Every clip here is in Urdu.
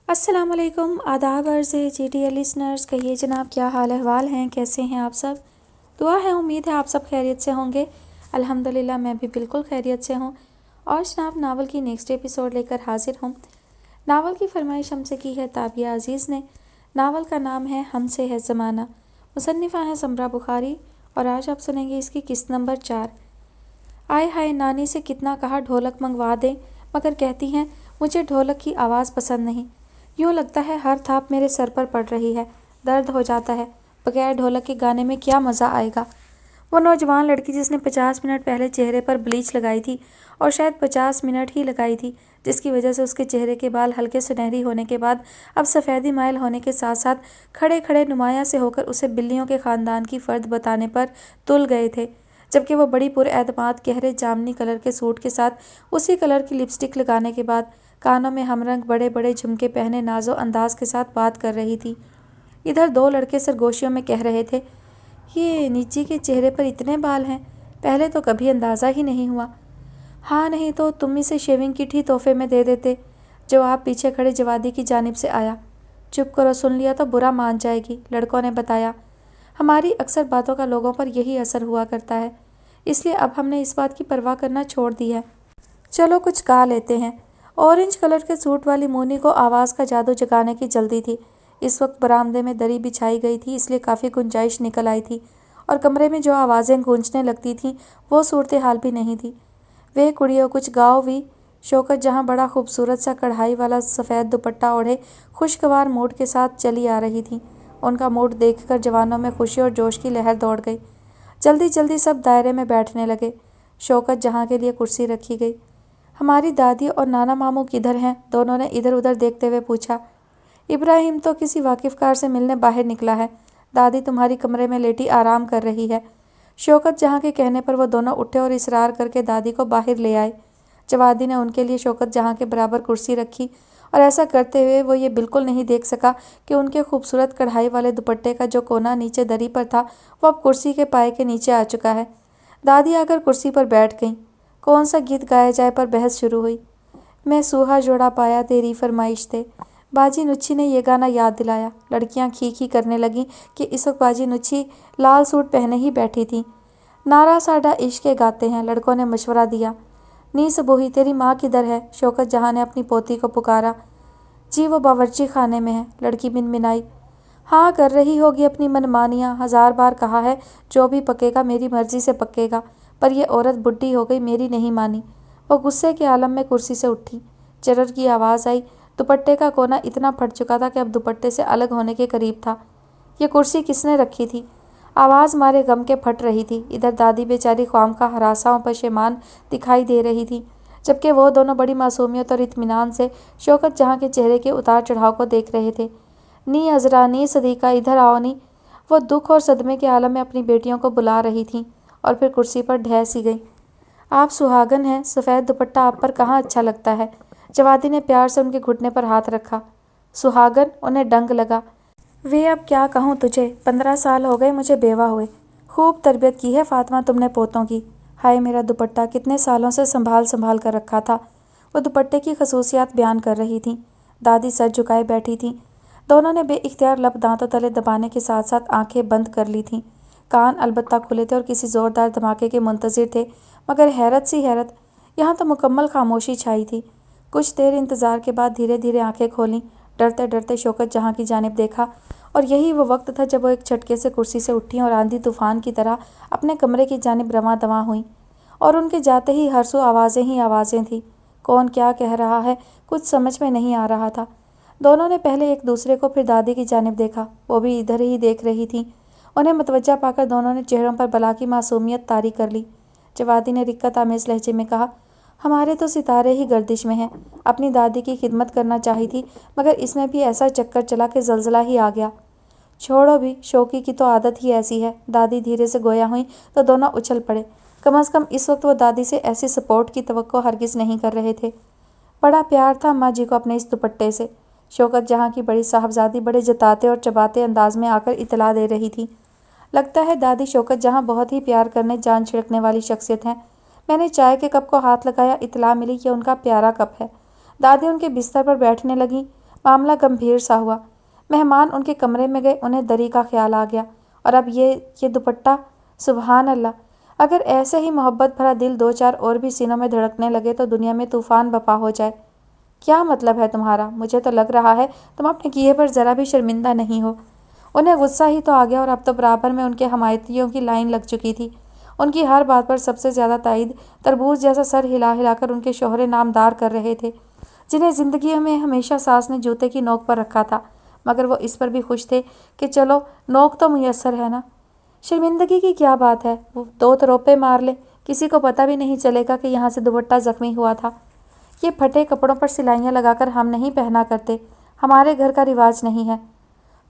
السلام علیکم، آداب عرض ہے جی ٹی ایل لسنرز۔ کہیے جناب، کیا حال احوال ہیں؟ کیسے ہیں آپ سب؟ دعا ہے، امید ہے آپ سب خیریت سے ہوں گے۔ الحمدللہ میں بھی بالکل خیریت سے ہوں۔ اور جناب، ناول کی نیکسٹ ایپیسوڈ لے کر حاضر ہوں۔ ناول کی فرمائش ہم سے کی ہے تابیہ عزیز نے۔ ناول کا نام ہے ہم سے ہے زمانہ، مصنفہ ہیں سمرا بخاری، اور آج آپ سنیں گے اس کی قسط نمبر 4۔ آئے ہائے، نانی سے کتنا کہا ڈھولک منگوا دیں، مگر کہتی ہیں مجھے ڈھولک کی آواز پسند نہیں۔ یوں لگتا ہے ہر تھاپ میرے سر پر پڑ رہی ہے، درد ہو جاتا ہے۔ بغیر ڈھولک کے گانے میں کیا مزہ آئے گا؟ وہ نوجوان لڑکی جس نے 50 منٹ پہلے چہرے پر بلیچ لگائی تھی، اور شاید 50 منٹ ہی لگائی تھی، جس کی وجہ سے اس کے چہرے کے بال ہلکے سنہری ہونے کے بعد اب سفیدی مائل ہونے کے ساتھ ساتھ کھڑے کھڑے نمایاں سے ہو کر اسے بلیوں کے خاندان کی فرد بتانے پر تل گئے تھے، جبکہ وہ بڑی پر اعتماد گہرے جامنی کلر کے سوٹ کے ساتھ اسی کلر کی لپسٹک لگانے کے بعد کانوں میں ہم رنگ بڑے بڑے جھمکے پہنے ناز و انداز کے ساتھ بات کر رہی تھی۔ ادھر دو لڑکے سرگوشیوں میں کہہ رہے تھے، یہ نیچی کے چہرے پر اتنے بال ہیں، پہلے تو کبھی اندازہ ہی نہیں ہوا۔ ہاں نہیں تو تم اسے شیونگ کٹ ہی تحفے میں دے دیتے۔ جواب پیچھے کھڑے جوادی کی جانب سے آیا۔ چپ کرو، سن لیا تو برا مان جائے گی، لڑکوں نے بتایا۔ ہماری اکثر باتوں کا لوگوں پر یہی اثر ہوا کرتا ہے، اس لیے اب ہم نے اس بات کی پرواہ کرنا چھوڑ دی ہے۔ چلو کچھ گا لیتے ہیں۔ اورنج کلر کے سوٹ والی مونی کو آواز کا جادو جگانے کی جلدی تھی۔ اس وقت برآمدے میں دری بچھائی گئی تھی، اس لیے کافی گنجائش نکل آئی تھی، اور کمرے میں جو آوازیں گونجنے لگتی تھیں وہ صورتحال بھی نہیں تھی۔ وے کڑیو کچھ گاؤ وی۔ شوکت جہاں بڑا خوبصورت سا کڑھائی والا سفید دوپٹہ اوڑھے خوشگوار موڈ کے ساتھ چلی آ رہی تھیں۔ ان کا موڈ دیکھ کر جوانوں میں خوشی اور جوش کی لہر دوڑ گئی۔ جلدی جلدی سب دائرے میں بیٹھنے لگے۔ شوکت جہاں کے لیے کرسی رکھی گئی۔ ہماری دادی اور نانا ماموں کدھر ہیں؟ دونوں نے ادھر ادھر دیکھتے ہوئے پوچھا۔ ابراہیم تو کسی واقف کار سے ملنے باہر نکلا ہے، دادی تمہاری کمرے میں لیٹی آرام کر رہی ہے۔ شوکت جہاں کے کہنے پر وہ دونوں اٹھے اور اصرار کر کے دادی کو باہر لے آئے۔ جوادی نے ان کے لیے شوکت جہاں کے برابر کرسی رکھی، اور ایسا کرتے ہوئے وہ یہ بالکل نہیں دیکھ سکا کہ ان کے خوبصورت کڑھائی والے دوپٹے کا جو کونا نیچے دری پر تھا وہ اب کرسی کے پائے کے نیچے آ چکا ہے۔ دادی آ کر کرسی پر بیٹھ گئیں۔ کون سا گیت گایا جائے پر بحث شروع ہوئی۔ میں سوہا جوڑا پایا تیری فرمائش تھے۔ باجی نچھی نے یہ گانا یاد دلایا۔ لڑکیاں کھی کھی کرنے لگیں کہ اس وقت باجی نچھی لال سوٹ پہنے ہی بیٹھی تھیں۔ نعرہ ساڈا عشق گاتے ہیں، لڑکوں نے مشورہ دیا۔ نی سبوہی، تیری ماں کدھر ہے؟ شوکت جہاں نے اپنی پوتی کو پکارا۔ جی وہ باورچی خانے میں ہے، لڑکی منمنائی۔ ہاں کر رہی ہوگی اپنی منمانیاں، 1000 بار کہا ہے جو بھی پکے گا میری مرضی سے پکے گا، پر یہ عورت بڈھی ہو گئی، میری نہیں مانی۔ وہ غصے کے عالم میں کرسی سے اٹھی۔ چرر کی آواز آئی۔ دوپٹے کا کونا اتنا پھٹ چکا تھا کہ اب دوپٹے سے الگ ہونے کے قریب تھا۔ یہ کرسی کس نے رکھی تھی؟ آواز مارے غم کے پھٹ رہی تھی۔ ادھر دادی بیچاری خوامخواہ ہراساں و پشیمان دکھائی دے رہی تھی، جبکہ وہ دونوں بڑی معصومیت اور اطمینان سے شوکت جہاں کے چہرے کے اتار چڑھاؤ کو دیکھ رہے تھے۔ نی عذرا، نی صدیقہ، ادھر آؤ نی۔ وہ دکھ اور صدمے کے عالم میں اپنی بیٹیوں کو بلا رہی تھیں، اور پھر کرسی پر ڈھہ سی گئی۔ آپ سہاگن ہیں، سفید دوپٹہ آپ پر کہاں اچھا لگتا ہے؟ جوادی نے پیار سے ان کے گھٹنے پر ہاتھ رکھا۔ سہاگن؟ انہیں ڈنگ لگا۔ وے اب کیا کہوں تجھے، 15 سال ہو گئے مجھے بیوہ ہوئے۔ خوب تربیت کی ہے فاطمہ تم نے پوتوں کی۔ ہائے میرا دوپٹہ کتنے سالوں سے سنبھال سنبھال کر رکھا تھا۔ وہ دوپٹے کی خصوصیات بیان کر رہی تھیں۔ دادی سر جھکائے بیٹھی تھیں۔ دونوں نے بے اختیار لب دانتوں تلے دبانے کے ساتھ ساتھ آنکھیں بند کر لی تھیں۔ کان البتہ کھلے تھے اور کسی زوردار دھماکے کے منتظر تھے، مگر حیرت سی حیرت، یہاں تو مکمل خاموشی چھائی تھی۔ کچھ دیر انتظار کے بعد دھیرے دھیرے آنکھیں کھولیں، ڈرتے ڈرتے شوکت جہاں کی جانب دیکھا، اور یہی وہ وقت تھا جب وہ ایک جھٹکے سے کرسی سے اٹھیں اور آندھی طوفان کی طرح اپنے کمرے کی جانب رواں دواں ہوئیں، اور ان کے جاتے ہی ہر سو آوازیں ہی آوازیں تھیں۔ کون کیا کہہ رہا ہے کچھ سمجھ میں نہیں آ رہا تھا۔ دونوں نے پہلے ایک دوسرے کو، پھر دادی کی جانب دیکھا، وہ بھی ادھر ہی دیکھ رہی تھیں۔ انہیں متوجہ پا کر دونوں نے چہروں پر بلا کی معصومیت طاری کر لی۔ جوادی نے رقت آمیز لہجے میں کہا، ہمارے تو ستارے ہی گردش میں ہیں۔ اپنی دادی کی خدمت کرنا چاہی تھی، مگر اس میں بھی ایسا چکر چلا کہ زلزلہ ہی آ گیا۔ چھوڑو بھی، شوکی کی تو عادت ہی ایسی ہے۔ دادی دھیرے سے گویا ہوئیں تو دونوں اچھل پڑے۔ کم از کم اس وقت وہ دادی سے ایسی سپورٹ کی توقع ہرگز نہیں کر رہے تھے۔ بڑا پیار تھا اماں جی کو اپنے اس دوپٹے سے، شوکت جہاں کی بڑی صاحبزادی بڑے جتاتے اور چباتے انداز میں آ کر اطلاع دے رہی تھی۔ لگتا ہے دادی شوکت جہاں بہت ہی پیار کرنے جان چھڑکنے والی شخصیت ہیں۔ میں نے چائے کے کپ کو ہاتھ لگایا، اطلاع ملی کہ ان کا پیارا کپ ہے۔ دادی ان کے بستر پر بیٹھنے لگیں۔ معاملہ گمبھیر سا ہوا۔ مہمان ان کے کمرے میں گئے، انہیں دری کا خیال آ گیا۔ اور اب یہ دوپٹہ، سبحان اللہ! اگر ایسے ہی محبت بھرا دل دو چار اور بھی سینوں میں دھڑکنے لگے تو دنیا میں طوفان بپا ہو جائے۔ کیا مطلب ہے تمہارا؟ مجھے تو لگ رہا ہے تم اپنے کیے پر ذرا بھی شرمندہ نہیں ہو۔ انہیں غصہ ہی تو آ گیا اور اب تو برابر میں ان کے حمایتیوں کی لائن لگ چکی تھی۔ ان کی ہر بات پر سب سے زیادہ تائید تربوز جیسا سر ہلا ہلا کر ان کے شوہر نامدار کر رہے تھے، جنہیں زندگی میں ہمیشہ ساس نے جوتے کی نوک پر رکھا تھا، مگر وہ اس پر بھی خوش تھے کہ چلو نوک تو میسر ہے نا۔ شرمندگی کی کیا بات ہے، وہ 2 تروپے مار لے، کسی کو پتہ بھی نہیں چلے گا کہ یہاں سے دوپٹہ زخمی ہوا تھا۔ یہ پھٹے کپڑوں پر سلائیاں لگا کر ہم نہیں پہنا کرتے، ہمارے گھر کا رواج نہیں ہے۔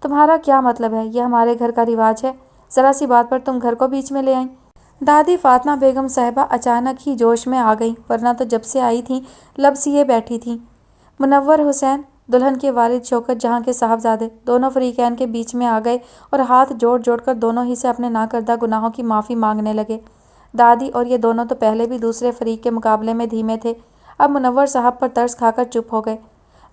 تمہارا کیا مطلب ہے یہ ہمارے گھر کا رواج ہے؟ ذرا سی بات پر تم گھر کو بیچ میں لے آئیں۔ دادی فاطمہ بیگم صاحبہ اچانک ہی جوش میں آ گئیں، ورنہ تو جب سے آئی تھیں لب سیے بیٹھی تھیں۔ منور حسین، دلہن کے والد شوکت جہاں کے صاحبزادے، دونوں فریقین کے بیچ میں آ گئے اور ہاتھ جوڑ جوڑ کر دونوں ہی سے اپنے ناکردہ گناہوں کی معافی مانگنے لگے۔ دادی اور یہ دونوں تو پہلے بھی دوسرے فریق کے مقابلے میں دھیمے تھے، اب منور صاحب پر ترس کھا کر چپ ہو گئے،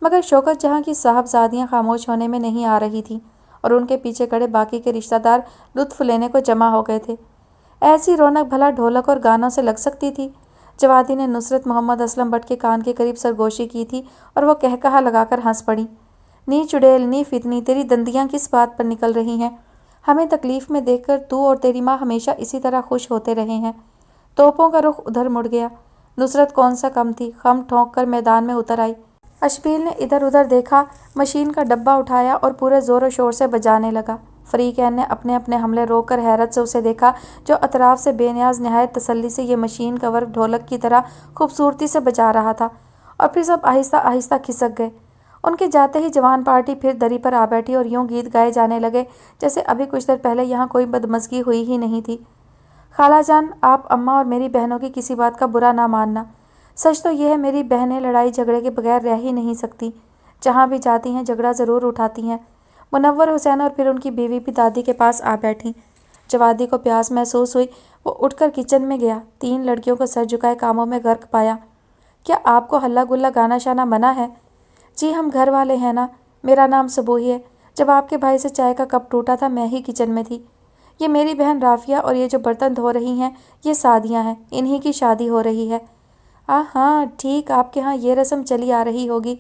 مگر شوکت جہاں کی صاحبزادیاں خاموش ہونے میں نہیں آ رہی تھیں اور ان کے پیچھے کھڑے باقی کے رشتہ دار لطف لینے کو جمع ہو گئے تھے۔ ایسی رونق بھلا ڈھولک اور گانوں سے لگ سکتی تھی؟ جوادی نے نصرت محمد اسلم بٹ کے کان کے قریب سرگوشی کی تھی اور وہ کہا لگا کر ہنس پڑی۔ نی چڑیل، نی فتنی، تیری دندیاں کس بات پر نکل رہی ہیں؟ ہمیں تکلیف میں دیکھ کر تو اور تیری ماں ہمیشہ اسی طرح خوش ہوتے رہے ہیں۔ توپوں کا رخ ادھر مڑ گیا۔ نصرت کون سا کم تھی، خم ٹھونک کر میدان میں اتر آئی۔ اشبیل نے ادھر ادھر دیکھا، مشین کا ڈبہ اٹھایا اور پورے زور و شور سے بجانے لگا۔ فریقین نے اپنے اپنے حملے روک کر حیرت سے اسے دیکھا، جو اطراف سے بے نیاز نہایت تسلی سے یہ مشین کا ورق ڈھولک کی طرح خوبصورتی سے بجا رہا تھا، اور پھر سب آہستہ آہستہ کھسک گئے۔ ان کے جاتے ہی جوان پارٹی پھر دری پر آ بیٹھی اور یوں گیت گائے جانے لگے جیسے ابھی کچھ دیر پہلے یہاں کوئی بدمزگی ہوئی ہی نہیں تھی۔ خالہ جان، آپ اماں اور میری بہنوں کی کسی بات کا برا نہ ماننا۔ سچ تو یہ ہے میری بہنیں لڑائی جھگڑے کے بغیر رہ ہی نہیں سکتی، جہاں بھی جاتی ہیں جھگڑا ضرور اٹھاتی ہیں۔ منور حسین اور پھر ان کی بیوی بھی دادی کے پاس آ بیٹھیں۔ جوادی کو پیاس محسوس ہوئی، وہ اٹھ کر کچن میں گیا، 3 لڑکیوں کو سر جھکائے کاموں میں غرق پایا۔ کیا آپ کو ہلا گلا گانا شانا منع ہے؟ جی ہم گھر والے ہیں نا، میرا نام سبوہی ہے۔ جب آپ کے بھائی سے چائے کا کپ ٹوٹا تھا میں ہی کچن میں تھی۔ یہ میری بہن رافیہ اور یہ جو برتن دھو رہی ہیں یہ سعدیہ ہیں، انہی کی شادی ہو رہی ہے۔ ہاں ٹھیک، آپ کے ہاں یہ رسم چلی آ رہی ہوگی،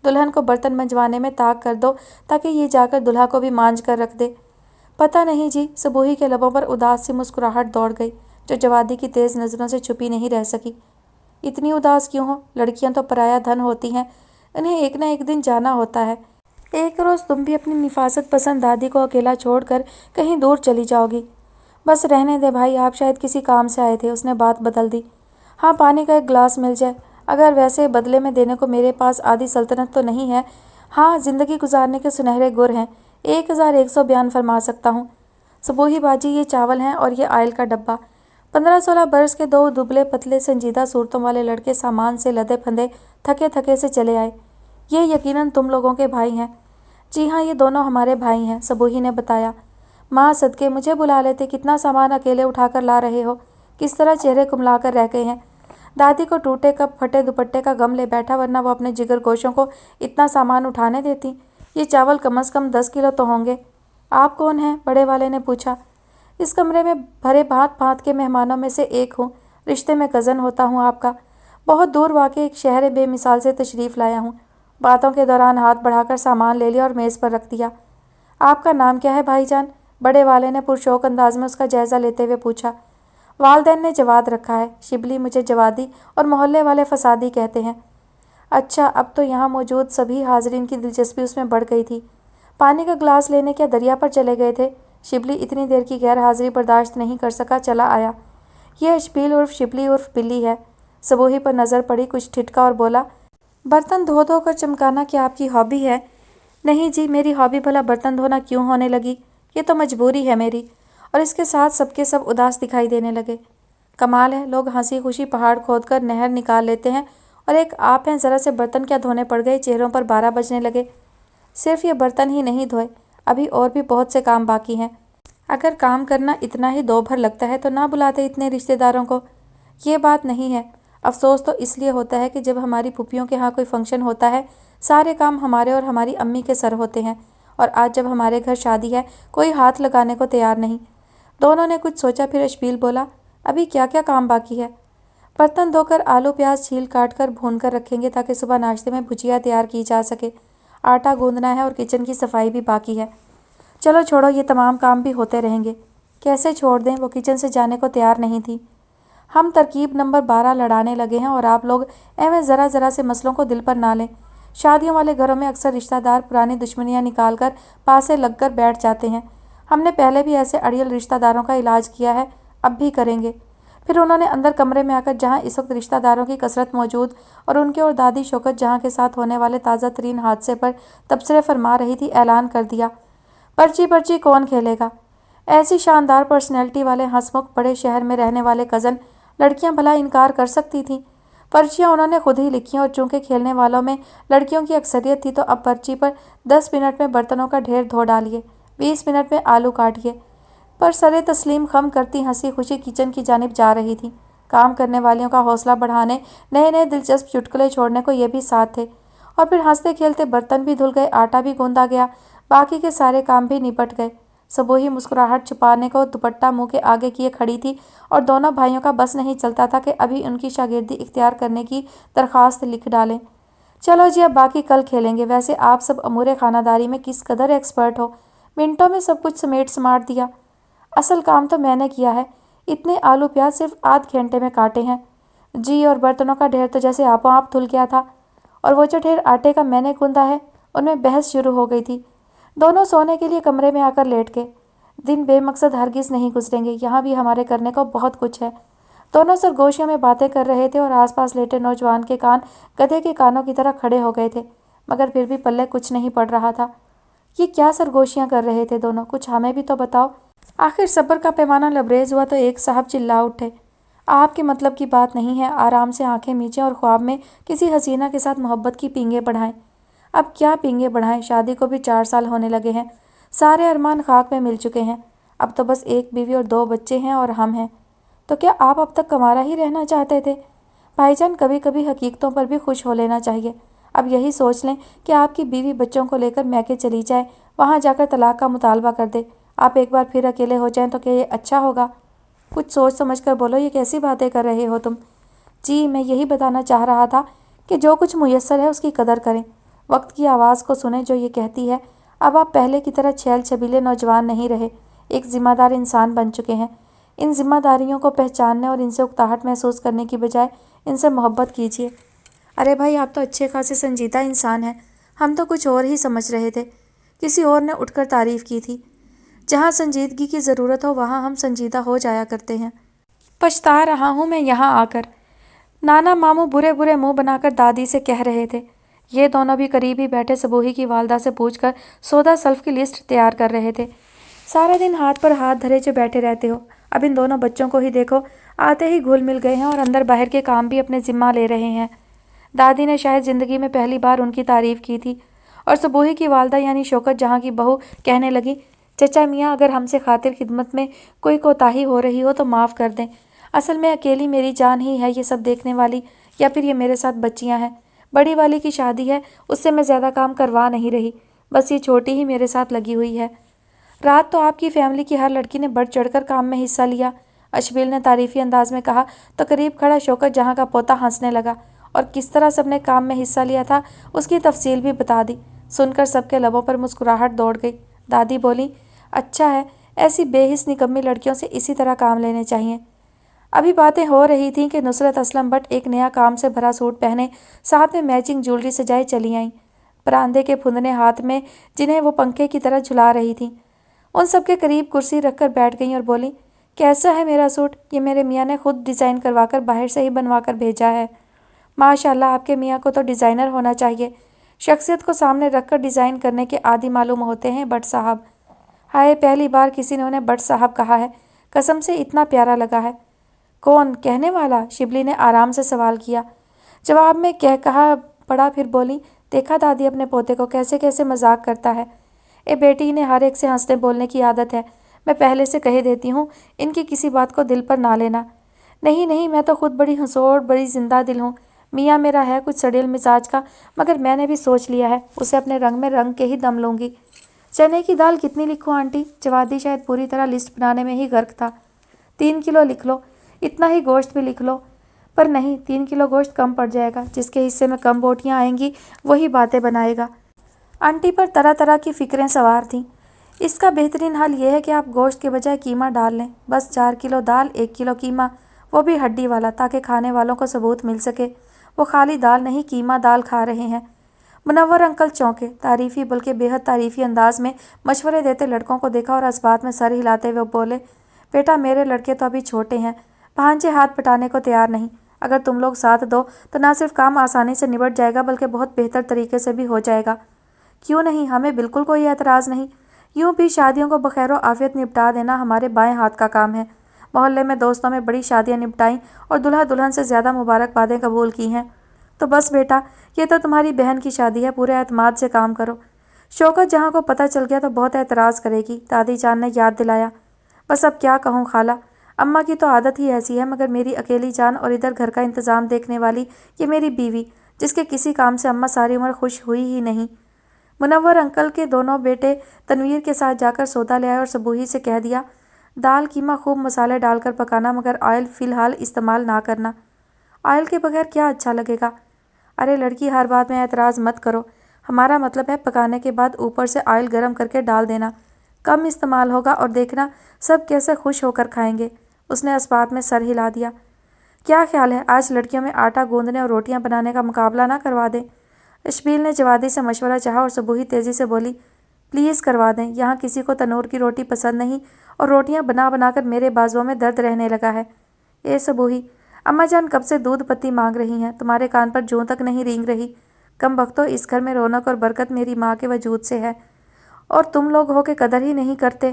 دلہن کو برتن منجوانے میں طاق کر دو تاکہ یہ جا کر دلہا کو بھی مانجھ کر رکھ دے۔ پتہ نہیں جی، سبوہی کے لبوں پر اداس سی مسکراہٹ دوڑ گئی جو جوادی کی تیز نظروں سے چھپی نہیں رہ سکی۔ اتنی اداس کیوں ہو؟ لڑکیاں تو پرایا دھن ہوتی ہیں، انہیں ایک نہ ایک دن جانا ہوتا ہے۔ ایک روز تم بھی اپنی نفاست پسند دادی کو اکیلا چھوڑ کر کہیں دور چلی جاؤ گی۔ بس رہنے دے بھائی، آپ شاید کسی کام سے آئے تھے۔ اس نے بات بدل دی۔ ہاں پانی کا ایک گلاس مل جائے، اگر ویسے بدلے میں دینے کو میرے پاس آدھی سلطنت تو نہیں ہے، ہاں زندگی گزارنے کے سنہرے گر ہیں، 1100 بیان فرما سکتا ہوں۔ سبوہی باجی یہ چاول ہیں اور یہ آئل کا ڈبہ۔ 15-16 برس کے 2 دبلے پتلے سنجیدہ صورتوں والے لڑکے سامان سے لدے پھندے تھکے تھکے سے چلے آئے۔ یہ یقیناً تم لوگوں کے بھائی ہیں۔ جی ہاں یہ دونوں ہمارے بھائی ہیں، سبوہی نے بتایا۔ ماں صدقے مجھے بلا لیتے، کتنا سامان اکیلے اٹھا کر لا رہے ہو، کس طرح چہرے کملا کر رہ گئے ہیں۔ دادی کو ٹوٹے کپ پھٹے دوپٹے کا غم لے بیٹھا، ورنہ وہ اپنے جگر گوشوں کو اتنا سامان اٹھانے دیتی؟ یہ چاول کم از کم 10 کلو تو ہوں گے۔ آپ کون ہیں؟ بڑے والے نے پوچھا۔ اس کمرے میں بھرے بھانت بھانت کے مہمانوں میں سے ایک ہوں، رشتے میں کزن ہوتا ہوں آپ کا، بہت دور واقع ایک شہر بے مثال سے تشریف لایا ہوں۔ باتوں کے دوران ہاتھ بڑھا کر سامان لے لیا اور میز پر رکھ دیا۔ آپ کا نام کیا ہے بھائی جان؟ بڑے والے نے پرشوق انداز میں اس کا جائزہ لیتے ہوئے پوچھا۔ والدین نے جواد رکھا ہے، شبلی، مجھے جوادی اور محلے والے فسادی کہتے ہیں۔ اچھا، اب تو یہاں موجود سبھی حاضرین کی دلچسپی اس میں بڑھ گئی تھی۔ پانی کا گلاس لینے کیا دریا پر چلے گئے تھے؟ شبلی اتنی دیر کی غیر حاضری برداشت نہیں کر سکا، چلا آیا۔ یہ اشبیل عرف شبلی عرف بلی ہے۔ سبوہی پر نظر پڑی، کچھ ٹھٹکا اور بولا، برتن دھو دھو کر چمکانا کیا آپ کی ہابی ہے؟ نہیں جی، میری ہابی بھلا برتن دھونا کیوں ہونے لگی؟ یہ تو مجبوری ہے میری۔ اور اس کے ساتھ سب کے سب اداس دکھائی دینے لگے۔ کمال ہے، لوگ ہنسی خوشی پہاڑ کھود کر نہر نکال لیتے ہیں، اور ایک آپ ہیں ذرا سے برتن کیا دھونے پڑ گئے، چہروں پر 12 بجنے لگے۔ صرف یہ برتن ہی نہیں دھوئے، ابھی اور بھی بہت سے کام باقی ہیں۔ اگر کام کرنا اتنا ہی 2 بھر لگتا ہے تو نہ بلاتے اتنے رشتہ داروں کو۔ یہ بات نہیں ہے، افسوس تو اس لیے ہوتا ہے کہ جب ہماری پھوپھیوں کے ہاں کوئی فنکشن ہوتا ہے سارے کام ہمارے اور ہماری امی کے سر ہوتے ہیں، اور آج جب ہمارے گھر شادی ہے کوئی ہاتھ لگانے کو تیار نہیں۔ دونوں نے کچھ سوچا، پھر اشبیل بولا، ابھی کیا کیا کام باقی ہے؟ برتن دھو کر آلو پیاز چھیل کاٹ کر بھون کر رکھیں گے تاکہ صبح ناشتے میں بھجیا تیار کی جا سکے۔ آٹا گوندنا ہے اور کچن کی صفائی بھی باقی ہے۔ چلو چھوڑو، یہ تمام کام بھی ہوتے رہیں گے۔ کیسے چھوڑ دیں؟ وہ کچن سے جانے کو تیار نہیں تھی۔ ہم ترکیب نمبر 12 لڑانے لگے ہیں اور آپ لوگ ایویں ذرا ذرا سے مسئلوں کو دل پر نہ لیں۔ شادیوں والے گھروں میں اکثر رشتہ دار پرانی دشمنیاں نکال کر پاسے لگ کر بیٹھ جاتے ہیں۔ ہم نے پہلے بھی ایسے اڑیل رشتہ داروں کا علاج کیا ہے، اب بھی کریں گے۔ پھر انہوں نے اندر کمرے میں آ کر جہاں اس وقت رشتہ داروں کی کثرت موجود اور ان کے اور دادی شوکت جہاں کے ساتھ ہونے والے تازہ ترین حادثے پر تبصرے فرما رہی تھی، اعلان کر دیا، پرچی پرچی کون کھیلے گا؟ ایسی شاندار پرسنالٹی والے ہنسمکھ بڑے شہر میں رہنے والے کزن لڑکیاں بھلا انکار کر سکتی تھیں؟ پرچیاں انہوں نے خود ہی لکھی اور چونکہ کھیلنے والوں میں لڑکیوں کی اکثریت تھی تو اب پرچی پر 10 منٹ میں برتنوں کا ڈھیر دھو ڈالیے، 20 منٹ میں آلو کاٹیے۔ پر سرے تسلیم خم کرتی ہنسی خوشی کچن کی جانب جا رہی تھی۔ کام کرنے والیوں کا حوصلہ بڑھانے نئے نئے دلچسپ چٹکلے چھوڑنے کو یہ بھی ساتھ تھے، اور پھر ہنستے کھیلتے برتن بھی دھل گئے، آٹا بھی گوندا گیا، باقی کے سارے کام بھی نپٹ گئے۔ سبوہی مسکراہٹ چھپانے کو دوپٹہ منہ کے آگے کیے کھڑی تھی اور دونوں بھائیوں کا بس نہیں چلتا تھا کہ ابھی ان کی شاگردی اختیار کرنے کی درخواست لکھ ڈالیں۔ چلو جی، اب باقی کل کھیلیں گے۔ ویسے آپ سب امور خانہ داری میں کس قدر ایکسپرٹ ہو، منٹوں میں سب کچھ سمیٹ سماٹ دیا۔ اصل کام تو میں نے کیا ہے، اتنے آلو پیاز صرف آدھ گھنٹے میں کاٹے ہیں جی، اور برتنوں کا ڈھیر تو جیسے آپوں آپ دھل گیا تھا، اور وہ جو ڈھیر آٹے کا میں نے گوندا ہے ان میں بحث شروع ہو گئی تھی۔ دونوں سونے کے لیے کمرے میں آ کر لیٹ گئے۔ دن بے مقصد ہرگز نہیں گزریں گے، یہاں بھی ہمارے کرنے کو بہت کچھ ہے۔ دونوں سرگوشیوں میں باتیں کر رہے تھے اور آس پاس لیٹے نوجوان کے کان گدھے کے کانوں کی طرح کھڑے ہو گئے تھے، مگر پھر بھی پلے کچھ نہیں پڑ رہا تھا۔ یہ کیا سرگوشیاں کر رہے تھے دونوں؟ کچھ ہمیں بھی تو بتاؤ۔ آخر صبر کا پیمانہ لبریز ہوا تو ایک صاحب چلا اٹھے، آپ کے مطلب کی بات نہیں ہے، آرام سے آنکھیں میچیں اور خواب میں کسی حسینہ کے ساتھ محبت کی پینگیں بڑھائیں۔ اب کیا پینگیں بڑھائیں؟ شادی کو بھی 4 سال ہونے لگے ہیں، سارے ارمان خاک میں مل چکے ہیں، اب تو بس ایک بیوی اور 2 بچے ہیں اور ہم ہیں۔ تو کیا آپ اب تک کنوارا ہی رہنا چاہتے تھے؟ بھائی جان، کبھی کبھی حقیقتوں پر بھی خوش ہو لینا چاہیے۔ اب یہی سوچ لیں کہ آپ کی بیوی بچوں کو لے کر میکے چلی جائے، وہاں جا کر طلاق کا مطالبہ کر دے، آپ ایک بار پھر اکیلے ہو جائیں تو کیا یہ اچھا ہوگا؟ کچھ سوچ سمجھ کر بولو، یہ کیسی باتیں کر رہے ہو تم؟ جی، میں یہی بتانا چاہ رہا تھا کہ جو کچھ میسر ہے اس کی قدر کریں، وقت کی آواز کو سنیں جو یہ کہتی ہے اب آپ پہلے کی طرح چھیل چھبیلے نوجوان نہیں رہے، ایک ذمہ دار انسان بن چکے ہیں۔ ان ذمہ داریوں کو پہچاننے اور ان سے اکتاہٹ محسوس کرنے کی بجائے ان سے محبت کیجیے۔ ارے بھائی، آپ تو اچھے خاصے سنجیدہ انسان ہیں، ہم تو کچھ اور ہی سمجھ رہے تھے۔ کسی اور نے اٹھ کر تعریف کی تھی، جہاں سنجیدگی کی ضرورت ہو وہاں ہم سنجیدہ ہو جایا کرتے ہیں۔ پچھتا رہا ہوں میں یہاں آ کر، نانا ماموں برے برے منہ بنا کر دادی سے کہہ رہے تھے۔ یہ دونوں بھی قریب ہی بیٹھے سبوہی کی والدہ سے پوچھ کر سودا سلف کی لسٹ تیار کر رہے تھے۔ سارا دن ہاتھ پر ہاتھ دھرے جو بیٹھے رہتے ہو، اب ان دونوں بچوں کو ہی دیکھو، آتے ہی گھل مل گئے ہیں اور اندر باہر کے کام بھی اپنے ذمہ لے رہے ہیں۔ دادی نے شاید زندگی میں پہلی بار ان کی تعریف کی تھی، اور سبوہی کی والدہ یعنی شوکت جہاں کی بہو کہنے لگی، چچا میاں، اگر ہم سے خاطر خدمت میں کوئی کوتاہی ہو رہی ہو تو معاف کر دیں، اصل میں اکیلی میری جان ہی ہے یہ سب دیکھنے والی، یا پھر یہ میرے ساتھ بچیاں ہیں۔ بڑی والی کی شادی ہے، اس سے میں زیادہ کام کروا نہیں رہی، بس یہ چھوٹی ہی میرے ساتھ لگی ہوئی ہے۔ رات تو آپ کی فیملی کی ہر لڑکی نے بڑھ چڑھ کر کام میں حصہ لیا، اشبیل نے تعریفی انداز میں کہا تو قریب کھڑا شوکت جہاں کا پوتا ہنسنے لگا، اور کس طرح سب نے کام میں حصہ لیا تھا اس کی تفصیل بھی بتا دی۔ سن کر سب کے لبوں پر مسکراہٹ دوڑ گئی۔ دادی بولی، اچھا ہے، ایسی بے حس نکمی لڑکیوں سے اسی طرح کام لینے چاہیے۔ ابھی باتیں ہو رہی تھیں کہ نصرت اسلم بٹ ایک نیا کام سے بھرا سوٹ پہنے، ساتھ میں میچنگ جولری سجائے چلی آئیں، پراندے کے پھندنے ہاتھ میں جنہیں وہ پنکھے کی طرح جھلا رہی تھیں۔ ان سب کے قریب کرسی رکھ کر بیٹھ گئیں اور بولی، کیسا ہے میرا سوٹ؟ یہ میرے میاں نے خود ڈیزائن کروا کر باہر سے ہی بنوا کر بھیجا ہے۔ ماشاءاللہ، آپ کے میاں کو تو ڈیزائنر ہونا چاہیے، شخصیت کو سامنے رکھ کر ڈیزائن کرنے کے عادی معلوم ہوتے ہیں بٹ صاحب۔ ہائے، پہلی بار کسی نے انہیں بٹ صاحب کہا ہے، قسم سے اتنا پیارا لگا ہے۔ کون کہنے والا؟ شبلی نے آرام سے سوال کیا۔ جواب میں کہہ کہا پڑا، پھر بولی، دیکھا دادی اپنے پوتے کو کیسے کیسے مذاق کرتا ہے۔ اے بیٹی، انہیں ہر ایک سے ہنسنے بولنے کی عادت ہے، میں پہلے سے کہہ دیتی ہوں، ان کی کسی بات کو دل پر نہ لینا۔ نہیں نہیں, میں تو خود بڑی ہنسوڑ بڑی زندہ دل ہوں. میاں میرا ہے کچھ سڑیل مزاج کا، مگر میں نے بھی سوچ لیا ہے اسے اپنے رنگ میں رنگ کے ہی دم لوں گی. چنے کی دال کتنی لکھوں آنٹی؟ جوادی شاید پوری طرح لسٹ بنانے میں ہی غرق تھا. 3 کلو لکھ لو. اتنا ہی گوشت بھی لکھ لو. پر نہیں، 3 کلو گوشت کم پڑ جائے گا. جس کے حصے میں کم بوٹیاں آئیں گی وہی باتیں بنائے گا. آنٹی پر طرح طرح کی فکریں سوار تھیں. اس کا بہترین حل یہ ہے کہ آپ گوشت کے بجائے قیمہ ڈال لیں. بس 4 کلو دال، 1 کلو قیمہ، وہ بھی ہڈی والا، تاکہ کھانے والوں کو ثبوت مل سکے وہ خالی دال نہیں قیمہ دال کھا رہے ہیں. منور انکل چونکے. تعریفی بلکہ بے حد تعریفی انداز میں مشورے دیتے لڑکوں کو دیکھا اور اس بات میں سر ہلاتے ہوئے بولے، بیٹا میرے لڑکے تو ابھی چھوٹے ہیں، بھانجے ہاتھ پٹانے کو تیار نہیں. اگر تم لوگ ساتھ دو تو نہ صرف کام آسانی سے نبٹ جائے گا بلکہ بہت بہتر طریقے سے بھی ہو جائے گا. کیوں نہیں، ہمیں بالکل کوئی اعتراض نہیں. یوں بھی شادیوں کو بخیر و عافیت نپٹا دینا ہمارے بائیں ہاتھ کا کام ہے. محلے میں دوستوں میں بڑی شادیاں نپٹائیں اور دلہا دلہن سے زیادہ مبارکبادیں قبول کی ہیں. تو بس بیٹا، یہ تو تمہاری بہن کی شادی ہے، پورے اعتماد سے کام کرو. شوکت جہاں کو پتہ چل گیا تو بہت اعتراض کرے گی، دادی جان نے یاد دلایا. بس اب کیا کہوں خالہ، اماں کی تو عادت ہی ایسی ہے، مگر میری اکیلی جان اور ادھر گھر کا انتظام دیکھنے والی یہ میری بیوی، جس کے کسی کام سے اماں ساری عمر خوش ہوئی ہی نہیں. منور انکل کے دونوں بیٹے تنویر کے ساتھ جا کر سودا لے آئے اور سبوہی سے کہہ دیا، دال قیمہ خوب مسالے ڈال کر پکانا، مگر آئل فی الحال استعمال نہ کرنا. آئل کے بغیر کیا اچھا لگے گا؟ ارے لڑکی، ہر بات میں اعتراض مت کرو. ہمارا مطلب ہے پکانے کے بعد اوپر سے آئل گرم کر کے ڈال دینا. کم استعمال ہوگا اور دیکھنا سب کیسے خوش ہو کر کھائیں گے. اس نے اس بات میں سر ہلا دیا. کیا خیال ہے آج لڑکیوں میں آٹا گوندنے اور روٹیاں بنانے کا مقابلہ نہ کروا دیں؟ اشبیل نے جوادی سے مشورہ چاہا اور سبوہی تیزی سے بولی، پلیز کروا دیں. یہاں کسی کو تنور کی روٹی پسند نہیں اور روٹیاں بنا بنا کر میرے بازوؤں میں درد رہنے لگا ہے. اے سبوہی، اماں جان کب سے دودھ پتی مانگ رہی ہیں، تمہارے کان پر جوں تک نہیں رینگ رہی. کم بختو، اس گھر میں رونق اور برکت میری ماں کے وجود سے ہے اور تم لوگ ہو کے قدر ہی نہیں کرتے.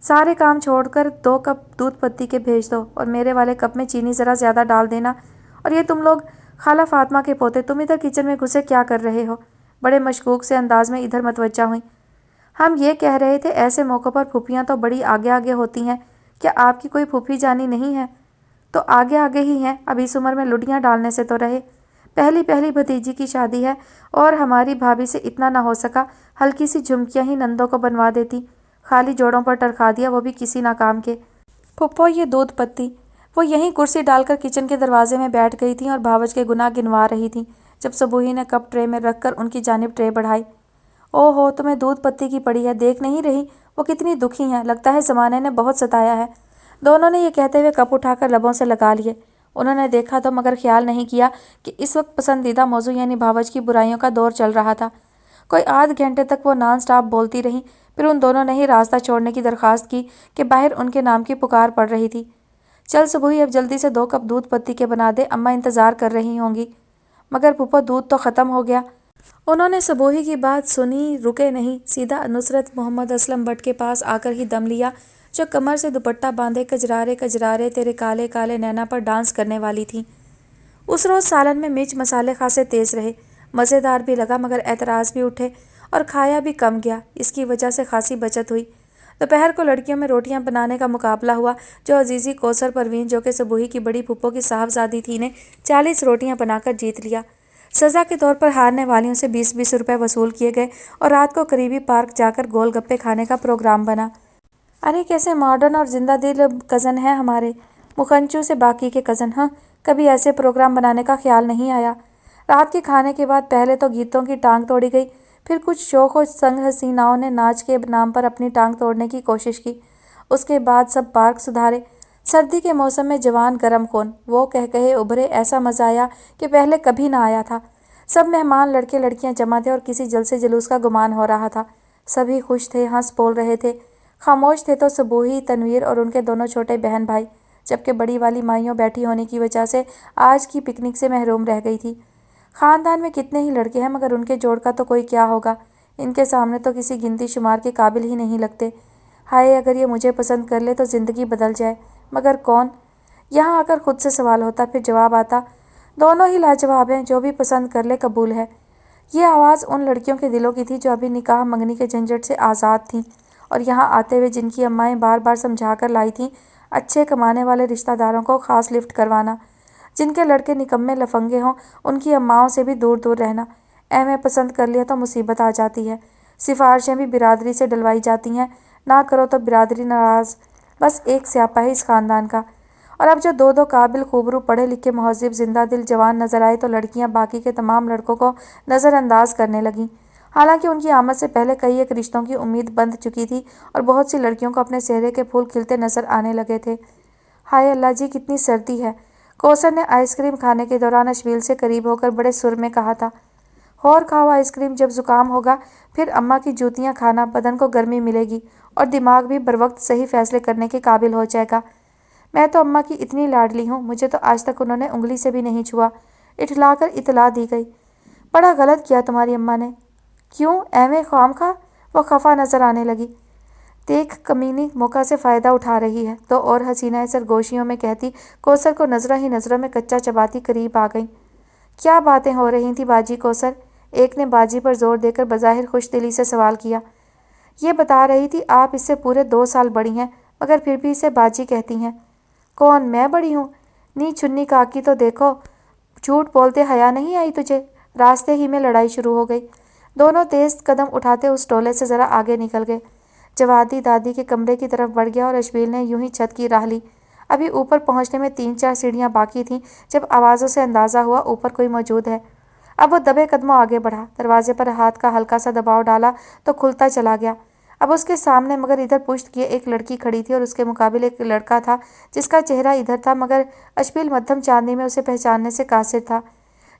سارے کام چھوڑ کر 2 کپ دودھ پتی کے بھیج دو اور میرے والے کپ میں چینی ذرا زیادہ ڈال دینا. اور یہ تم لوگ، خالہ فاطمہ کے پوتے، تم ادھر کچن میں گھسے کیا کر رہے ہو؟ بڑے مشکوک سے انداز میں ادھر متوجہ ہوئیں. ہم یہ کہہ رہے تھے ایسے موقعوں پر پھوپھیاں تو بڑی آگے آگے ہوتی ہیں. کیا آپ کی کوئی پھوپھی جانی نہیں ہے؟ تو آگے آگے ہی ہیں، اب اس عمر میں لڈیاں ڈالنے سے تو رہے. پہلی بھتیجی کی شادی ہے اور ہماری بھابھی سے اتنا نہ ہو سکا، ہلکی سی جھمکیاں ہی نندوں کو بنوا دیتی، خالی جوڑوں پر ٹرکا دیا، وہ بھی کسی نہ کام کے. پھپھو یہ دودھ پتی. وہ یہیں کرسی ڈال کر کچن کے دروازے میں بیٹھ گئی تھیں اور بھاوج کے گناہ گنوا رہی تھیں جب سبوہی نے کپ ٹرے میں رکھ کر ان کی جانب ٹرے بڑھائی. او ہو، تمہیں دودھ پتی کی پڑی ہے، دیکھ نہیں رہی وہ کتنی دکھی ہیں؟ لگتا ہے زمانے نے بہت ستایا ہے. دونوں نے یہ کہتے ہوئے کپ اٹھا کر لبوں سے لگا لیے. انہوں نے دیکھا تو مگر خیال نہیں کیا کہ اس وقت پسندیدہ موضوع یعنی بھاوج کی برائیوں کا دور چل رہا تھا. کوئی آدھ گھنٹے تک وہ نان سٹاپ بولتی رہیں، پھر ان دونوں نے ہی راستہ چھوڑنے کی درخواست کی کہ باہر ان کے نام کی پکار پڑ رہی تھی. چل سبوہی، اب جلدی سے 2 کپ دودھ پتی کے بنا دے، اماں انتظار کر رہی ہوں گی. مگر پھپھو دودھ تو ختم ہو گیا. انہوں نے سبوہی کی بات سنی، رکے نہیں، سیدھا نصرت محمد اسلم بٹ کے پاس آ کر ہی دم لیا، جو کمر سے دوپٹہ باندھے کجرارے کجرارے تیرے کالے کالے نینا پر ڈانس کرنے والی تھیں. اس روز سالن میں مرچ مسالے خاصے تیز رہے، مزیدار بھی لگا مگر اعتراض بھی اٹھے اور کھایا بھی کم گیا. اس کی وجہ سے خاصی بچت ہوئی. دوپہر کو لڑکیوں میں روٹیاں بنانے کا مقابلہ ہوا، جو عزیزی کوثر پروین، جو کہ سبوہی کی بڑی پھپھو کی صاحبزادی تھی، نے 40 روٹیاں بنا کر جیت لیا. سزا کے طور پر ہارنے والیوں سے 20-20 روپے وصول کیے گئے اور رات کو قریبی پارک جا کر گول گپے کھانے کا پروگرام بنا. ارے کیسے ماڈرن اور زندہ دل کزن ہیں ہمارے، مکھنچو سے باقی کے کزن. ہاں، کبھی ایسے پروگرام بنانے کا خیال نہیں آیا. رات کے کھانے کے بعد پہلے تو گیتوں کی ٹانگ توڑی گئی، پھر کچھ شوخ و سنگ حسیناؤں نے ناچ کے نام پر اپنی ٹانگ توڑنے کی کوشش کی. اس کے بعد سب پارک سدھارے. سردی کے موسم میں جوان گرم خون، وہ کہے ابھرے، ایسا مزہ آیا کہ پہلے کبھی نہ آیا تھا. سب مہمان لڑکے لڑکیاں جمع تھے اور کسی جلسے جلوس کا گمان ہو رہا تھا. سبھی خوش تھے، ہنس بول رہے تھے. خاموش تھے تو سبوہی، تنویر اور ان کے دونوں چھوٹے بہن بھائی، جبکہ بڑی والی مائیوں بیٹھی ہونے کی وجہ سے آج کی پکنک سے محروم رہ گئی تھی. خاندان میں کتنے ہی لڑکے ہیں مگر ان کے جوڑ کا تو کوئی کیا ہوگا، ان کے سامنے تو کسی گنتی شمار کے قابل ہی نہیں لگتے. ہائے، اگر یہ مجھے پسند کر لے تو زندگی بدل جائے. مگر کون؟ یہاں آ کر خود سے سوال ہوتا، پھر جواب آتا، دونوں ہی لاجواب ہیں، جو بھی پسند کر لے قبول ہے. یہ آواز ان لڑکیوں کے دلوں کی تھی جو ابھی نکاح منگنی کے جھنجھٹ سے آزاد تھیں اور یہاں آتے ہوئے جن کی امائیں بار بار سمجھا کر لائی تھیں اچھے کمانے والے رشتہ داروں کو خاص لفٹ کروانا، جن کے لڑکے نکمے لفنگے ہوں ان کی اماؤں سے بھی دور دور رہنا، ایم پسند کر لیا تو مصیبت آ جاتی ہے، سفارشیں بھی برادری سے ڈلوائی جاتی ہیں، نہ کرو تو برادری ناراض، بس ایک سیاپا ہے اس خاندان کا۔ اور اب جو دو قابل خوبرو پڑھے لکھے مہذب زندہ دل جوان نظر آئے تو لڑکیاں باقی کے تمام لڑکوں کو نظر انداز کرنے لگیں، حالانکہ ان کی آمد سے پہلے کئی ایک رشتوں کی امید بند چکی تھی اور بہت سی لڑکیوں کو اپنے چہرے کے پھول کھلتے نظر آنے لگے تھے۔ ہائے اللہ جی کتنی سردی ہے، کوثر نے آئس کریم کھانے کے دوران اشبیل سے قریب ہو کر بڑے سر میں کہا تھا۔ اور کھاؤ آئس کریم، جب زکام ہوگا پھر اماں کی جوتیاں کھانا، بدن کو گرمی ملے گی اور دماغ بھی بروقت صحیح فیصلے کرنے کے قابل ہو جائے گا۔ میں تو اماں کی اتنی لاڈلی ہوں، مجھے تو آج تک انہوں نے انگلی سے بھی نہیں چھوا، اٹھلا کر اطلاع دی گئی۔ بڑا غلط کیا تمہاری اماں نے۔ کیوں ایویں خواہ وہ خفا نظر آنے لگی۔ دیکھ کمینی موقع سے فائدہ اٹھا رہی ہے، تو اور حسینہ سرگوشیوں میں کہتی کوثر کو نظروں ہی نظروں میں کچا چباتی قریب آ گئیں۔ کیا باتیں ہو رہی تھیں باجی کوثر؟ ایک نے باجی پر زور دے کر بظاہر خوش دلی سے سوال کیا۔ یہ بتا رہی تھی آپ اس سے پورے 2 سال بڑی ہیں، مگر پھر بھی اسے باجی کہتی ہیں۔ کون، میں بڑی ہوں؟ نی چنی کاکی تو دیکھو، جھوٹ بولتے حیا نہیں آئی تجھے؟ راستے ہی میں لڑائی شروع ہو گئی۔ دونوں تیز قدم اٹھاتے اس ٹولے سے ذرا آگے نکل گئے۔ جوادی دادی کے کمرے کی طرف بڑھ گیا اور اشبیل نے یوں ہی چھت کی راہ لی۔ ابھی اوپر پہنچنے میں 3-4 سیڑھیاں باقی تھیں جب آوازوں سے اندازہ ہوا اوپر کوئی موجود ہے۔ اب وہ دبے قدموں آگے بڑھا، دروازے پر ہاتھ کا ہلکا سا دباؤ ڈالا تو کھلتا چلا گیا۔ اب اس کے سامنے مگر ادھر پشت کیے ایک لڑکی کھڑی تھی اور اس کے مقابل ایک لڑکا تھا جس کا چہرہ ادھر تھا، مگر اشبیل مدھم چاندنی میں اسے پہچاننے سے قاصر تھا۔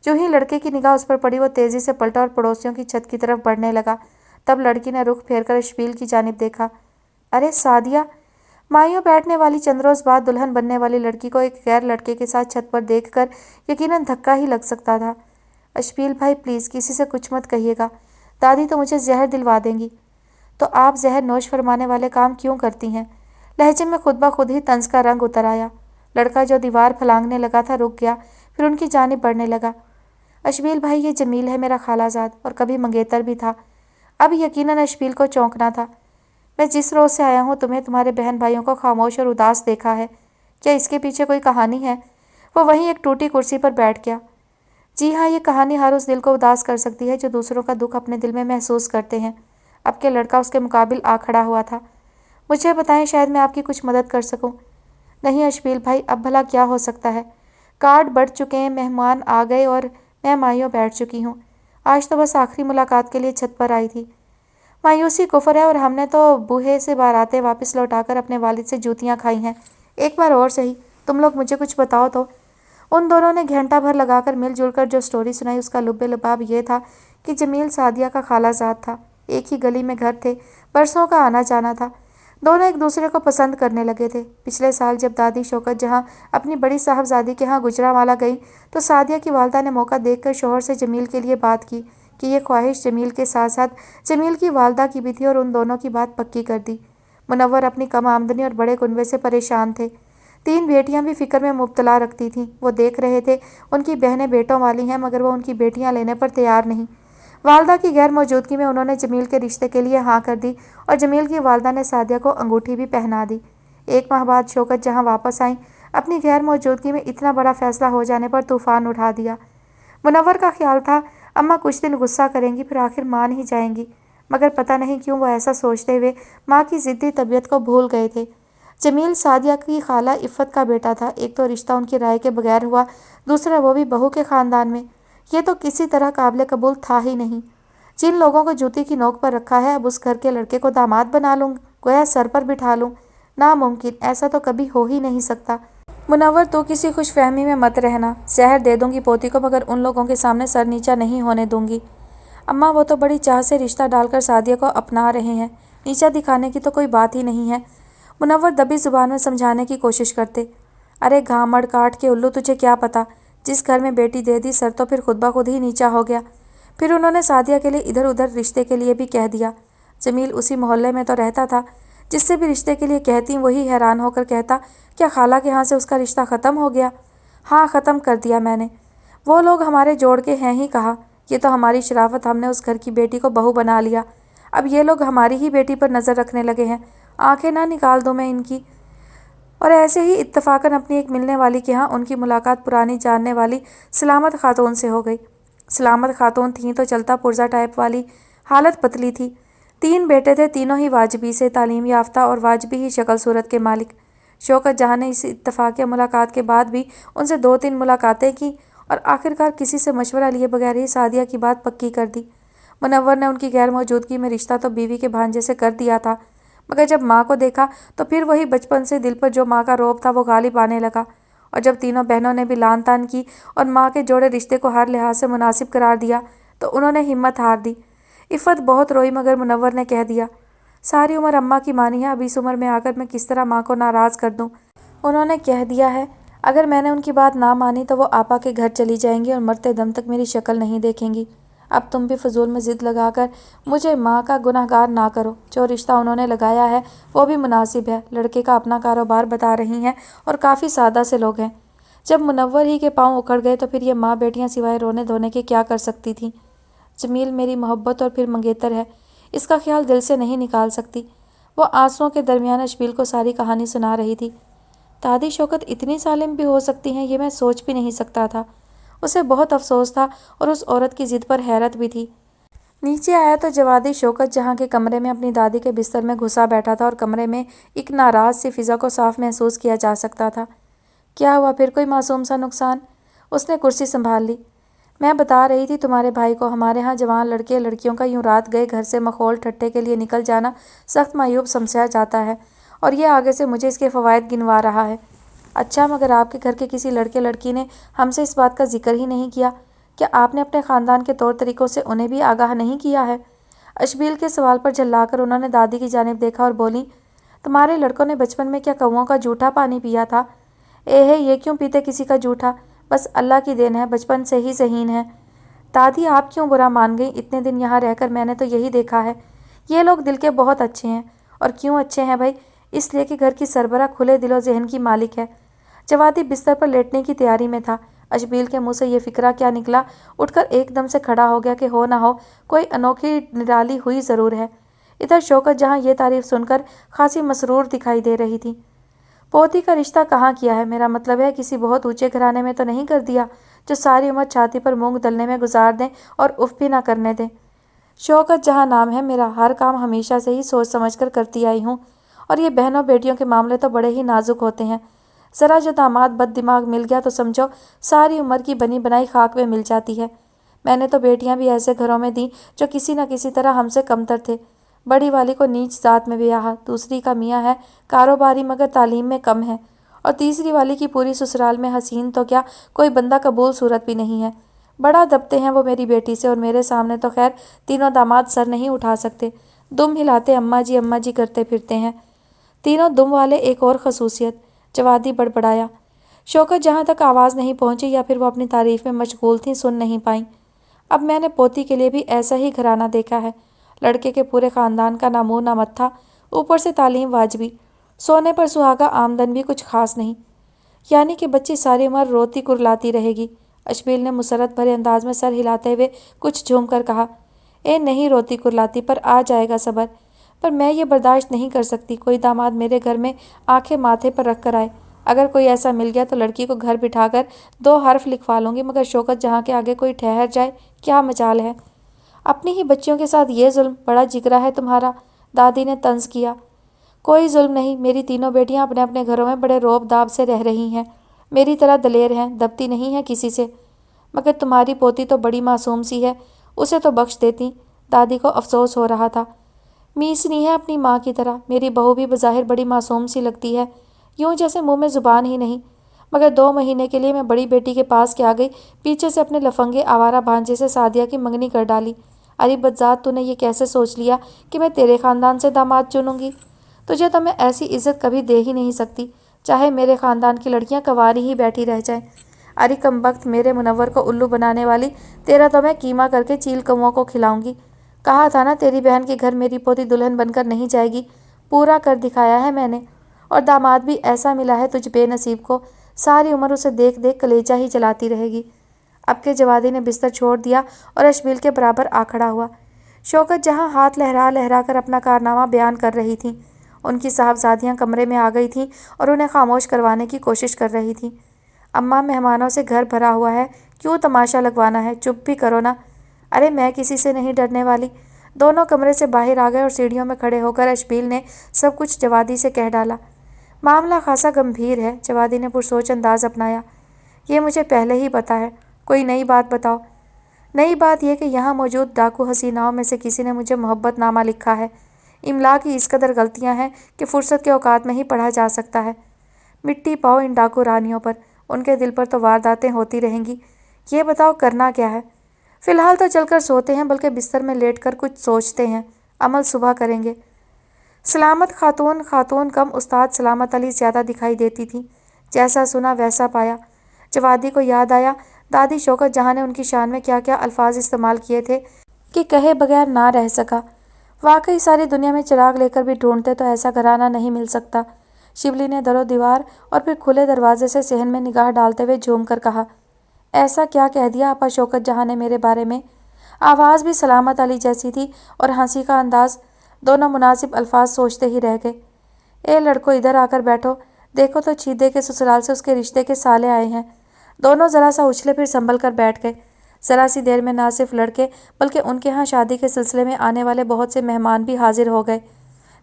جو ہی لڑکے کی نگاہ اس پر پڑی وہ تیزی سے پلٹا اور پڑوسیوں کی چھت کی طرف بڑھنے لگا۔ تب لڑکی نے رخ پھیر کر اشبیل کی جانب دیکھا۔ ارے سعدیہ! مائیوں بیٹھنے والی چند روز بعد دلہن بننے والی لڑکی کو ایک غیر لڑکے کے ساتھ چھت پر دیکھ کر یقیناً دھکا ہی لگ سکتا تھا۔ اشبیل بھائی پلیز کسی سے کچھ مت کہیے گا، دادی تو مجھے زہر دلوا دیں گی۔ تو آپ زہر نوش فرمانے والے کام کیوں کرتی ہیں؟ لہجے میں خود بخود ہی طنز کا رنگ اتر آیا۔ لڑکا جو دیوار پھلانگنے لگا تھا رک گیا، پھر ان کی جانب بڑھنے لگا۔ اشبیل بھائی یہ جمیل ہے میرا خالہ زاد، اور کبھی منگیتر بھی تھا۔ اب یقیناً اشبیل کو چونکنا تھا۔ میں جس روز سے آیا ہوں تمہیں تمہارے بہن بھائیوں کو خاموش اور اداس دیکھا ہے، کیا اس کے پیچھے کوئی کہانی ہے؟ وہ وہیں ایک ٹوٹی کرسی پر بیٹھ گیا۔ جی ہاں، یہ کہانی ہر اس دل کو اداس کر سکتی ہے جو دوسروں کا دکھ اپنے دل میں محسوس کرتے ہیں۔ اب کہ لڑکا اس کے مقابل آ کھڑا ہوا تھا۔ مجھے بتائیں، شاید میں آپ کی کچھ مدد کر سکوں۔ نہیں اشبیل بھائی، اب بھلا کیا ہو سکتا ہے؟ کارڈ بڑھ چکے ہیں، مہمان آ گئے اور میں مائیوں بیٹھ چکی ہوں۔ آج تو بس آخری ملاقات کے لیے چھت پر آئی تھی۔ مایوسی کفر ہے، اور ہم نے تو بوہے سے باراتیں واپس لوٹا کر اپنے والد سے جوتیاں کھائی ہیں۔ ایک بار اور سہی، تم لوگ مجھے کچھ بتاؤ تو۔ ان دونوں نے گھنٹہ بھر لگا کر مل جل کر جو سٹوری سنائی اس کا لب لباب یہ تھا کہ جمیل سعدیہ کا خالہ زاد تھا، ایک ہی گلی میں گھر تھے، برسوں کا آنا جانا تھا، دونوں ایک دوسرے کو پسند کرنے لگے تھے۔ پچھلے سال جب دادی شوکت جہاں اپنی بڑی صاحبزادی کے ہاں گجرانوالہ گئیں تو سعدیہ کی والدہ نے موقع دیکھ کر شوہر سے جمیل کے لیے بات کی کہ یہ خواہش جمیل کے ساتھ ساتھ جمیل کی والدہ کی بھی تھی، اور ان دونوں کی بات پکی کر دی۔ منور اپنی کم آمدنی اور بڑے کنبے سے پریشان تھے۔ 3 بیٹیاں بھی فکر میں مبتلا رکھتی تھیں۔ وہ دیکھ رہے تھے ان کی بہنیں بیٹوں والی ہیں، مگر وہ ان کی بیٹیاں لینے پر تیار نہیں۔ والدہ کی غیر موجودگی میں انہوں نے جمیل کے رشتے کے لیے ہاں کر دی، اور جمیل کی والدہ نے سعدیہ کو انگوٹھی بھی پہنا دی۔ 1 ماہ بعد شوکت جہاں واپس آئیں، اپنی غیر موجودگی میں اتنا بڑا فیصلہ ہو جانے پر طوفان اٹھا دیا۔ منور کا خیال تھا اماں کچھ دن غصہ کریں گی، پھر آخر مان ہی جائیں گی، مگر پتہ نہیں کیوں وہ ایسا سوچتے ہوئے ماں کی ضدی طبیعت کو بھول گئے تھے۔ جمیل سعدیہ کی خالہ عفت کا بیٹا تھا۔ ایک تو رشتہ ان کی رائے کے بغیر ہوا، دوسرا وہ بھی بہو کے خاندان میں۔ یہ تو کسی طرح قابل قبول تھا ہی نہیں۔ جن لوگوں کو جوتی کی نوک پر رکھا ہے اب اس گھر کے لڑکے کو داماد بنا لوں، گویا سر پر بٹھا لوں، ناممکن، ایسا تو کبھی ہو ہی نہیں سکتا۔ منور تو کسی خوش فہمی میں مت رہنا، زہر دے دوں گی پوتی کو، مگر ان لوگوں کے سامنے سر نیچا نہیں ہونے دوں گی۔ اماں وہ تو بڑی چاہ سے رشتہ ڈال کر سعدیہ کو اپنا رہے ہیں، نیچا دکھانے کی تو کوئی بات ہی نہیں ہے۔ منور دبی زبان میں سمجھانے کی کوشش کرتے۔ ارے گھامڑ کاٹ کے الو، تجھے کیا پتا، جس گھر میں بیٹی دے دی سر تو پھر خود بخود ہی نیچا ہو گیا۔ پھر انہوں نے سعدیہ کے لیے ادھر ادھر رشتے کے لیے بھی کہہ دیا۔ جمیل اسی محلے میں تو رہتا تھا، جس سے بھی رشتے کے لیے کہتی وہی حیران ہو کر کہتا، کیا خالہ کے ہاں سے اس کا رشتہ ختم ہو گیا؟ ہاں ختم کر دیا میں نے، وہ لوگ ہمارے جوڑ کے ہیں ہی کہا، یہ تو ہماری شرافت، ہم نے اس گھر کی بیٹی کو بہو بنا لیا، اب یہ لوگ ہماری ہی بیٹی پر نظر رکھنے لگے ہیں، آنکھیں نہ نکال دوں میں ان کی۔ اور ایسے ہی اتفاقاً اپنی ایک ملنے والی کے ہاں ان کی ملاقات پرانی جاننے والی سلامت خاتون سے ہو گئی۔ سلامت خاتون تھیں تو چلتا پرزہ ٹائپ والی، حالت پتلی تھی، 3 بیٹے تھے، تینوں ہی واجبی سے تعلیم یافتہ اور واجبی ہی شکل صورت کے مالک۔ شوکت جہاں نے اس اتفاقیہ ملاقات کے بعد بھی ان سے 2-3 ملاقاتیں کی اور آخرکار کسی سے مشورہ لیے بغیر ہی سعدیہ کی بات پکی کر دی۔ منور نے ان کی غیر موجودگی میں رشتہ تو بیوی کے بھانجے سے کر دیا تھا، مگر جب ماں کو دیکھا تو پھر وہی بچپن سے دل پر جو ماں کا رعب تھا وہ غالب آنے لگا، اور جب تینوں بہنوں نے بھی لان تان کی اور ماں کے جوڑے رشتے کو ہر لحاظ سے مناسب قرار دیا تو انہوں نے ہمت ہار دی۔ عفت بہت روئی مگر منور نے کہہ دیا، ساری عمر اماں کی مانی ہے، اب اس عمر میں آ کر میں کس طرح ماں کو ناراض کر دوں۔ انہوں نے کہہ دیا ہے اگر میں نے ان کی بات نہ مانی تو وہ آپا کے گھر چلی جائیں گی اور مرتے دم تک میری شکل نہیں دیکھیں گی۔ اب تم بھی فضول میں ضد لگا کر مجھے ماں کا گنہگار نہ کرو، جو رشتہ انہوں نے لگایا ہے وہ بھی مناسب ہے، لڑکے کا اپنا کاروبار بتا رہی ہیں اور کافی سادہ سے لوگ ہیں۔ جب منور ہی کے پاؤں اکھڑ گئے تو پھر یہ ماں بیٹیاں سوائے رونے دھونے کے کیا کر سکتی تھیں؟ جمیل میری محبت اور پھر منگیتر ہے، اس کا خیال دل سے نہیں نکال سکتی۔ وہ آنسوؤں کے درمیان اشبیل کو ساری کہانی سنا رہی تھی۔ دادی شوکت اتنی ظالم بھی ہو سکتی ہیں، یہ میں سوچ بھی نہیں سکتا تھا۔ اسے بہت افسوس تھا اور اس عورت کی ضد پر حیرت بھی تھی۔ نیچے آیا تو جوادی شوکت جہاں کے کمرے میں اپنی دادی کے بستر میں گھسا بیٹھا تھا اور کمرے میں ایک ناراض سی فضا کو صاف محسوس کیا جا سکتا تھا۔ کیا ہوا پھر، کوئی معصوم سا نقصان؟ اس نے کرسی سنبھال لی۔ میں بتا رہی تھی تمہارے بھائی کو ہمارے ہاں جوان لڑکے لڑکیوں کا یوں رات گئے گھر سے مخول ٹھٹے کے لیے نکل جانا سخت معیوب سمجھا جاتا ہے، اور یہ آگے سے مجھے اس کے فوائد گنوا رہا ہے۔ اچھا، مگر آپ کے گھر کے کسی لڑکے لڑکی نے ہم سے اس بات کا ذکر ہی نہیں کیا؟ کیا آپ نے اپنے خاندان کے طور طریقوں سے انہیں بھی آگاہ نہیں کیا ہے؟ اشبیل کے سوال پر جھلا کر انہوں نے دادی کی جانب دیکھا اور بولی، تمہارے لڑکوں نے بچپن میں کیا کوؤں کا جھوٹا پانی پیا تھا؟ یہ کیوں پیتے کسی کا جھوٹا؟ بس اللہ کی دین ہے، بچپن سے ہی ذہین ہے۔ دادی آپ کیوں برا مان گئیں؟ اتنے دن یہاں رہ کر میں نے تو یہی دیکھا ہے، یہ لوگ دل کے بہت اچھے ہیں۔ اور کیوں اچھے ہیں بھائی؟ اس لیے کہ گھر کی سربراہ کھلے دل و ذہن کی مالک ہے۔ جوادی بستر پر لیٹنے کی تیاری میں تھا۔ اشبیل کے منہ سے یہ فقرہ کیا نکلا، اٹھ کر ایک دم سے کھڑا ہو گیا کہ ہو نہ ہو کوئی انوکھی نرالی ہوئی ضرور ہے۔ ادھر شوکت جہاں یہ تعریف سن کر خاصی مسرور دکھائی دے رہی تھی۔ پوتی کا رشتہ کہاں کیا ہے؟ میرا مطلب ہے کسی بہت اونچے گھرانے میں تو نہیں کر دیا جو ساری عمر چھاتی پر مونگ دلنے میں گزار دیں اور اف بھی نہ کرنے دیں۔ شوکت جہاں نام ہے میرا، ہر کام ہمیشہ سے ہی سوچ سمجھ کر کرتی آئی ہوں، اور یہ بہنوں بیٹیوں کے معاملے تو بڑے ہی نازک ہوتے ہیں۔ ذرا جو داماد بد دماغ مل گیا تو سمجھو ساری عمر کی بنی بنائی خاک میں مل جاتی ہے۔ میں نے تو بیٹیاں بھی ایسے گھروں میں دیں جو کسی نہ کسی طرح ہم سے کمتر تھے۔ بڑی والی کو نیچ ذات میں بیاہا، دوسری کا میاں ہے کاروباری مگر تعلیم میں کم ہے، اور تیسری والی کی پوری سسرال میں حسین تو کیا کوئی بندہ قبول صورت بھی نہیں ہے۔ بڑا دبتے ہیں وہ میری بیٹی سے، اور میرے سامنے تو خیر تینوں داماد سر نہیں اٹھا سکتے، دم ہلاتے اماں جی کرتے پھرتے ہیں۔ تینوں دم والے ایک اور خصوصیت، جوادی بڑبڑایا۔ شوکت جہاں تک آواز نہیں پہنچی یا پھر وہ اپنی تعریف میں مشغول تھیں، سن نہیں پائیں۔ اب میں نے پوتی کے لیے بھی ایسا ہی گھرانہ دیکھا ہے، لڑکے کے پورے خاندان کا نہ منہ نہ متھا، اوپر سے تعلیم واجبی، سونے پر سہاگا، آمدن بھی کچھ خاص نہیں، یعنی کہ بچی ساری عمر روتی کرلاتی رہے گی۔ اشبیل نے مسرت بھرے انداز میں سر ہلاتے ہوئے کچھ جھوم کر کہا، نہیں روتی کرلاتی، پر آ جائے گا صبر۔ پر میں یہ برداشت نہیں کر سکتی کوئی داماد میرے گھر میں آنکھیں ماتھے پر رکھ کر آئے۔ اگر کوئی ایسا مل گیا تو لڑکی کو گھر بٹھا کر 2 حرف لکھوا لوں گی، مگر شوکت جہاں کے آگے کوئی ٹھہر جائے کیا مجال ہے؟ اپنی ہی بچیوں کے ساتھ یہ ظلم، بڑا جگرا ہے تمہارا، دادی نے طنز کیا۔ کوئی ظلم نہیں، میری تینوں بیٹیاں اپنے اپنے گھروں میں بڑے روب داب سے رہ رہی ہیں، میری طرح دلیر ہیں، دبتی نہیں ہیں کسی سے۔ مگر تمہاری پوتی تو بڑی معصوم سی ہے، اسے تو بخش دیتی۔ دادی کو افسوس ہو رہا تھا۔ میسنی ہے اپنی ماں کی طرح، میری بہو بھی بظاہر بڑی معصوم سی لگتی ہے، یوں جیسے منہ میں زبان ہی نہیں۔ مگر 2 مہینے کے لیے میں بڑی بیٹی کے پاس کیا گئی، پیچھے سے اپنے لفنگے آوارہ بھانجے سے سعدیہ کی منگنی کر ڈالی۔ ارے بدذات، تو نے یہ کیسے سوچ لیا کہ میں تیرے خاندان سے داماد چنوں گی؟ تجھے تو میں ایسی عزت کبھی دے ہی نہیں سکتی، چاہے میرے خاندان کی لڑکیاں کنواری ہی بیٹھی رہ جائیں۔ ارے کمبخت، میرے منور کو الو بنانے والی، تیرا تو میں قیمہ کر کے چیل کوؤں کو کھلاؤں گی۔ کہا تھا نا تیری بہن کے گھر میری پوتی دلہن بن کر نہیں جائے گی، پورا کر دکھایا ہے میں نے۔ اور داماد بھی ایسا ملا ہے تجھ بے نصیب کو، ساری عمر اسے دیکھ دیکھ کلیجہ ہی جلاتی رہے گی۔ اب کے جوادی نے بستر چھوڑ دیا اور اشبیل کے برابر آ کھڑا ہوا۔ شوکت جہاں ہاتھ لہرا لہرا کر اپنا کارنامہ بیان کر رہی تھیں، ان کی صاحبزادیاں کمرے میں آ گئی تھیں اور انہیں خاموش کروانے کی کوشش کر رہی تھیں۔ اماں، مہمانوں سے گھر بھرا ہوا ہے، کیوں تماشا لگوانا ہے؟ چپ بھی کرو نا۔ ارے میں کسی سے نہیں ڈرنے والی۔ دونوں کمرے سے باہر آ گئے اور سیڑھیوں میں کھڑے ہو کر اشبیل نے سب کچھ جوادی سے کہہ ڈالا۔ معاملہ خاصا گمبھیر ہے، جوادی نے پرسوچ انداز اپنایا۔ یہ مجھے پہلے ہی پتا ہے، کوئی نئی بات بتاؤ۔ نئی بات یہ کہ یہاں موجود ڈاکو حسیناؤں میں سے کسی نے مجھے محبت نامہ لکھا ہے۔ املا کی اس قدر غلطیاں ہیں کہ فرصت کے اوقات میں ہی پڑھا جا سکتا ہے۔ مٹی پاؤ ان ڈاکو رانیوں پر، ان کے دل پر تو وارداتیں ہوتی رہیں گی۔ یہ بتاؤ کرنا کیا ہے؟ فی الحال تو چل کر سوتے ہیں، بلکہ بستر میں لیٹ کر کچھ سوچتے ہیں، عمل صبح کریں گے۔ سلامت خاتون کم استاد سلامت علی زیادہ دکھائی دیتی تھی۔ جیسا سنا ویسا پایا۔ جوادی کو یاد آیا دادی شوکت جہاں نے ان کی شان میں کیا کیا الفاظ استعمال کیے تھے کہ کہے بغیر نہ رہ سکا۔ واقعی ساری دنیا میں چراغ لے کر بھی ڈھونڈتے تو ایسا گھرانہ نہیں مل سکتا۔ شبلی نے در و دیوار اور پھر کھلے دروازے سے صحن میں نگاہ ڈالتے ہوئے جھوم کر کہا، ایسا کیا کہہ دیا آپا شوکت جہاں نے میرے بارے میں؟ آواز بھی سلامت علی جیسی تھی اور ہنسی کا انداز، دونوں مناسب الفاظ سوچتے ہی رہ گئے۔ اے لڑکو ادھر آ کر بیٹھو، دیکھو تو چھیدے کے سسرال سے اس کے رشتے کے سالے آئے ہیں۔ دونوں ذرا سا اچھلے پھر سنبھل کر بیٹھ گئے۔ ذرا سی دیر میں نہ صرف لڑکے بلکہ ان کے ہاں شادی کے سلسلے میں آنے والے بہت سے مہمان بھی حاضر ہو گئے۔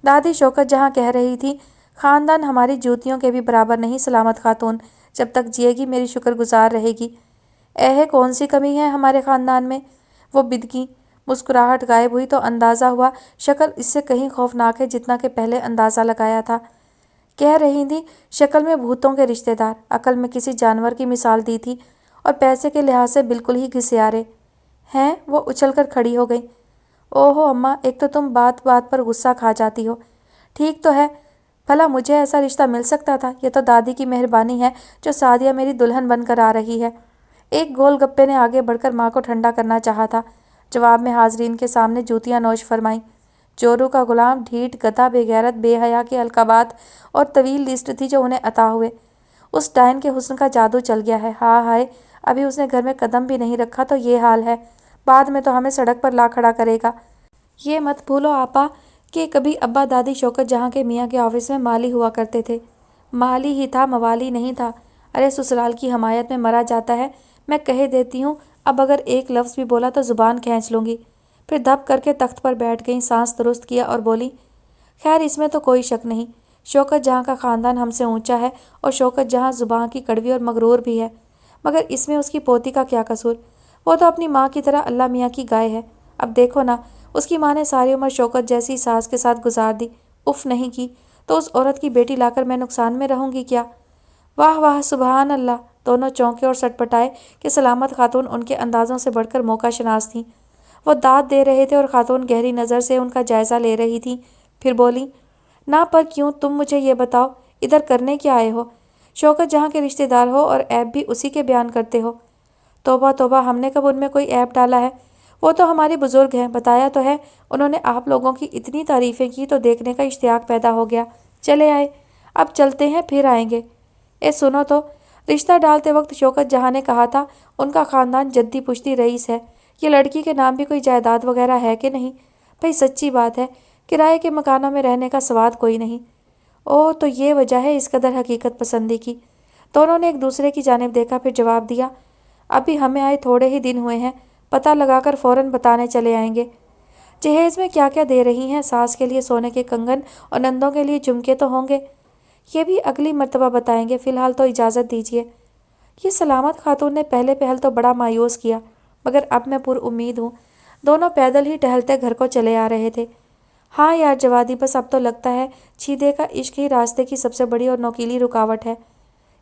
دادی شوکت جہاں کہہ رہی تھی، خاندان ہماری جوتیوں کے بھی برابر نہیں سلامت خاتون، جب تک جیے گی میری شکر گزار رہے گی۔ کون سی کمی ہے ہمارے خاندان میں؟ وہ بدکی، مسکراہٹ غائب ہوئی تو اندازہ ہوا شکل اس سے کہیں خوفناک ہے جتنا کہ پہلے اندازہ لگایا تھا۔ کہہ رہی تھی شکل میں بھوتوں کے رشتے دار، عقل میں کسی جانور کی مثال دی تھی، اور پیسے کے لحاظ سے بالکل ہی گھسیارے ہیں۔ وہ اچھل کر کھڑی ہو گئی۔ اوہو اماں، ایک تو تم بات بات پر غصہ کھا جاتی ہو۔ ٹھیک تو ہے، بھلا مجھے ایسا رشتہ مل سکتا تھا؟ یہ تو دادی کی مہربانی ہے جو سعدیہ میری دلہن بن کر آ رہی ہے۔ ایک گول گپے نے آگے بڑھ کر ماں کو ٹھنڈا کرنا چاہا تھا، جواب میں حاضرین کے سامنے جوتیاں نوش فرمائیں۔ چورو کا غلام، ڈھیٹ، گدھا، بے غیرت، بے حیا کے القابات اور طویل لسٹ تھی جو انہیں عطا ہوئے۔ اس ڈائن کے حسن کا جادو چل گیا ہے۔ ہائے ہائے، ابھی اس نے گھر میں قدم بھی نہیں رکھا تو یہ حال ہے، بعد میں تو ہمیں سڑک پر لا کھڑا کرے گا۔ یہ مت بھولو آپا کہ کبھی ابا دادی شوکت جہاں کے میاں کے آفس میں مالی ہوا کرتے تھے۔ مالی ہی تھا، موالی نہیں تھا۔ ارے سسرال کی حمایت میں مرا جاتا ہے، میں کہہ دیتی ہوں، اب اگر ایک لفظ بھی بولا تو زبان کھینچ لوں گی۔ پھر دب کر کے تخت پر بیٹھ گئیں، سانس درست کیا اور بولی، خیر اس میں تو کوئی شک نہیں، شوکت جہاں کا خاندان ہم سے اونچا ہے اور شوکت جہاں زبان کی کڑوی اور مغرور بھی ہے، مگر اس میں اس کی پوتی کا کیا قصور؟ وہ تو اپنی ماں کی طرح اللہ میاں کی گائے ہے۔ اب دیکھو نا، اس کی ماں نے ساری عمر شوکت جیسی ساس کے ساتھ گزار دی، اف نہیں کی، تو اس عورت کی بیٹی لا کر میں نقصان میں رہوں گی کیا؟ واہ واہ سبحان اللہ! دونوں چونکے اور سٹ پٹائے کہ سلامت خاتون ان کے اندازوں سے بڑھ کر موقع شناس تھیں۔ وہ داد دے رہے تھے اور خاتون گہری نظر سے ان کا جائزہ لے رہی تھیں۔ پھر بولی، نہ پر کیوں، تم مجھے یہ بتاؤ ادھر کرنے کیا آئے ہو؟ شوکت جہاں کے رشتے دار ہو اور عیب بھی اسی کے بیان کرتے ہو۔ توبہ توبہ، ہم نے کب ان میں کوئی عیب ڈالا ہے؟ وہ تو ہماری بزرگ ہیں، بتایا تو ہے، انہوں نے آپ لوگوں کی اتنی تعریفیں کی تو دیکھنے کا اشتیاق پیدا ہو گیا، چلے آئے، اب چلتے ہیں پھر آئیں گے۔ سنو تو، رشتہ ڈالتے وقت شوکت جہاں نے کہا تھا ان کا خاندان جدی پشتی رئیس ہے، یہ لڑکی کے نام بھی کوئی جائیداد وغیرہ ہے کہ نہیں؟ بھئی سچی بات ہے، کرائے کے مکانوں میں رہنے کا سواد کوئی نہیں۔ اوہ تو یہ وجہ ہے اس قدر حقیقت پسندی کی؟ دونوں نے ایک دوسرے کی جانب دیکھا، پھر جواب دیا، ابھی ہمیں آئے تھوڑے ہی دن ہوئے ہیں، پتہ لگا کر فوراً بتانے چلے آئیں گے۔ جہیز میں کیا کیا دے رہی ہیں؟ ساس کے لیے سونے کے کنگن اور نندوں کے لیے جھمکے تو ہوں گے؟ یہ بھی اگلی مرتبہ بتائیں گے، فی الحال تو اجازت دیجیے۔ یہ سلامت خاتون نے پہلے پہل تو بڑا مایوس کیا، مگر اب میں پر امید ہوں۔ دونوں پیدل ہی ٹہلتے گھر کو چلے آ رہے تھے۔ ہاں یار جوادی، بس اب تو لگتا ہے چھیدے کا عشق ہی راستے کی سب سے بڑی اور نوکیلی رکاوٹ ہے۔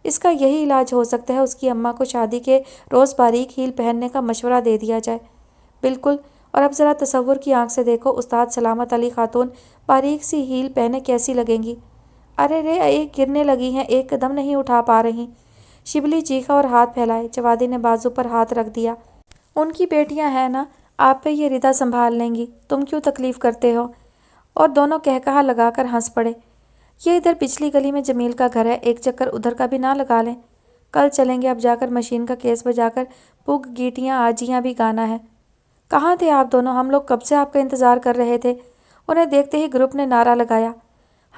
اس کا یہی علاج ہو سکتا ہے، اس کی اماں کو شادی کے روز باریک ہیل پہننے کا مشورہ دے دیا جائے۔ بالکل، اور اب ذرا تصور کی آنکھ سے دیکھو، استاد سلامت علی خاتون باریک سی ہیل پہنے کیسی لگیں گی؟ ارے رے، ایک گرنے لگی ہیں، ایک قدم نہیں اٹھا پا رہی۔ شبلی چیخا اور ہاتھ پھیلائے۔ جوادی نے بازو پر ہاتھ رکھ دیا۔ ان کی بیٹیاں ہیں نا، آپ پہ یہ ردا سنبھال لیں گی، تم کیوں تکلیف کرتے ہو؟ اور دونوں کہا لگا کر ہنس پڑے۔ یہ ادھر پچھلی گلی میں جمیل کا گھر ہے، ایک چکر ادھر کا بھی نہ لگا لیں؟ کل چلیں گے، اب جا کر مشین کا کیس بجا کر پگ گیٹیاں آجیاں بھی گانا ہے۔ کہاں تھے آپ دونوں؟ ہم لوگ کب سے آپ کا انتظار کر رہے تھے۔ انہیں دیکھتے ہی گروپ نے نعرہ لگایا،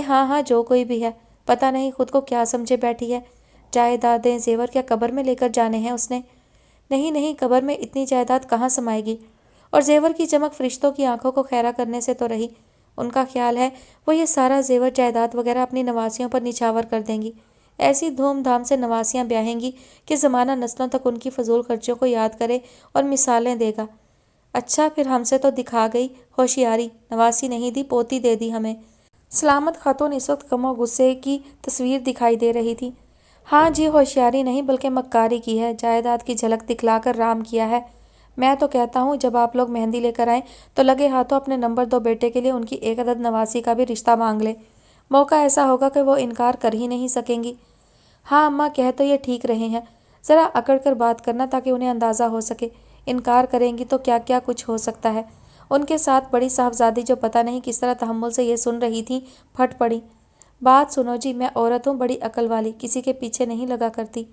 ہاں ہاں, جو کوئی بھی ہے، پتہ نہیں خود کو کیا سمجھے بیٹھی ہے۔ جائیدادیں زیور کیا قبر میں لے کر جانے ہیں اس نے؟ نہیں نہیں، قبر میں اتنی جائیداد کہاں سمائے گی؟ اور زیور کی چمک فرشتوں کی آنکھوں کو خیرہ کرنے سے تو رہی۔ ان کا خیال ہے وہ یہ سارا زیور جائیداد وغیرہ اپنی نواسیوں پر نچھاور کر دیں گی، ایسی دھوم دھام سے نواسیاں بیاہیں گی کہ زمانہ نسلوں تک ان کی فضول خرچیوں کو یاد کرے اور مثالیں دے گا۔ اچھا، پھر ہم سے تو دکھا گئی ہوشیاری، نواسی نہیں دی، پوتی دے دی ہمیں۔ سلامت خاتون اس وقت غم و غصے کی تصویر دکھائی دے رہی تھی۔ ہاں جی، ہوشیاری نہیں بلکہ مکاری کی ہے، جائیداد کی جھلک دکھلا کر رام کیا ہے۔ میں تو کہتا ہوں جب آپ لوگ مہندی لے کر آئیں تو لگے ہاتھوں اپنے نمبر 2 بیٹے کے لیے ان کی ایک عدد نواسی کا بھی رشتہ مانگ لیں، موقع ایسا ہوگا کہ وہ انکار کر ہی نہیں سکیں گی۔ ہاں اماں، کہہ تو یہ ٹھیک رہے ہیں، ذرا اکڑ کر بات کرنا تاکہ انہیں اندازہ ہو سکے، انکار کریں گی تو کیا کیا کچھ ہو سکتا ہے۔ ان کے ساتھ بڑی صاحبزادی جو پتہ نہیں کس طرح تحمل سے یہ سن رہی تھیں، پھٹ پڑی۔ بات سنو جی، میں عورت ہوں بڑی عقل والی، کسی کے پیچھے نہیں لگا کرتی،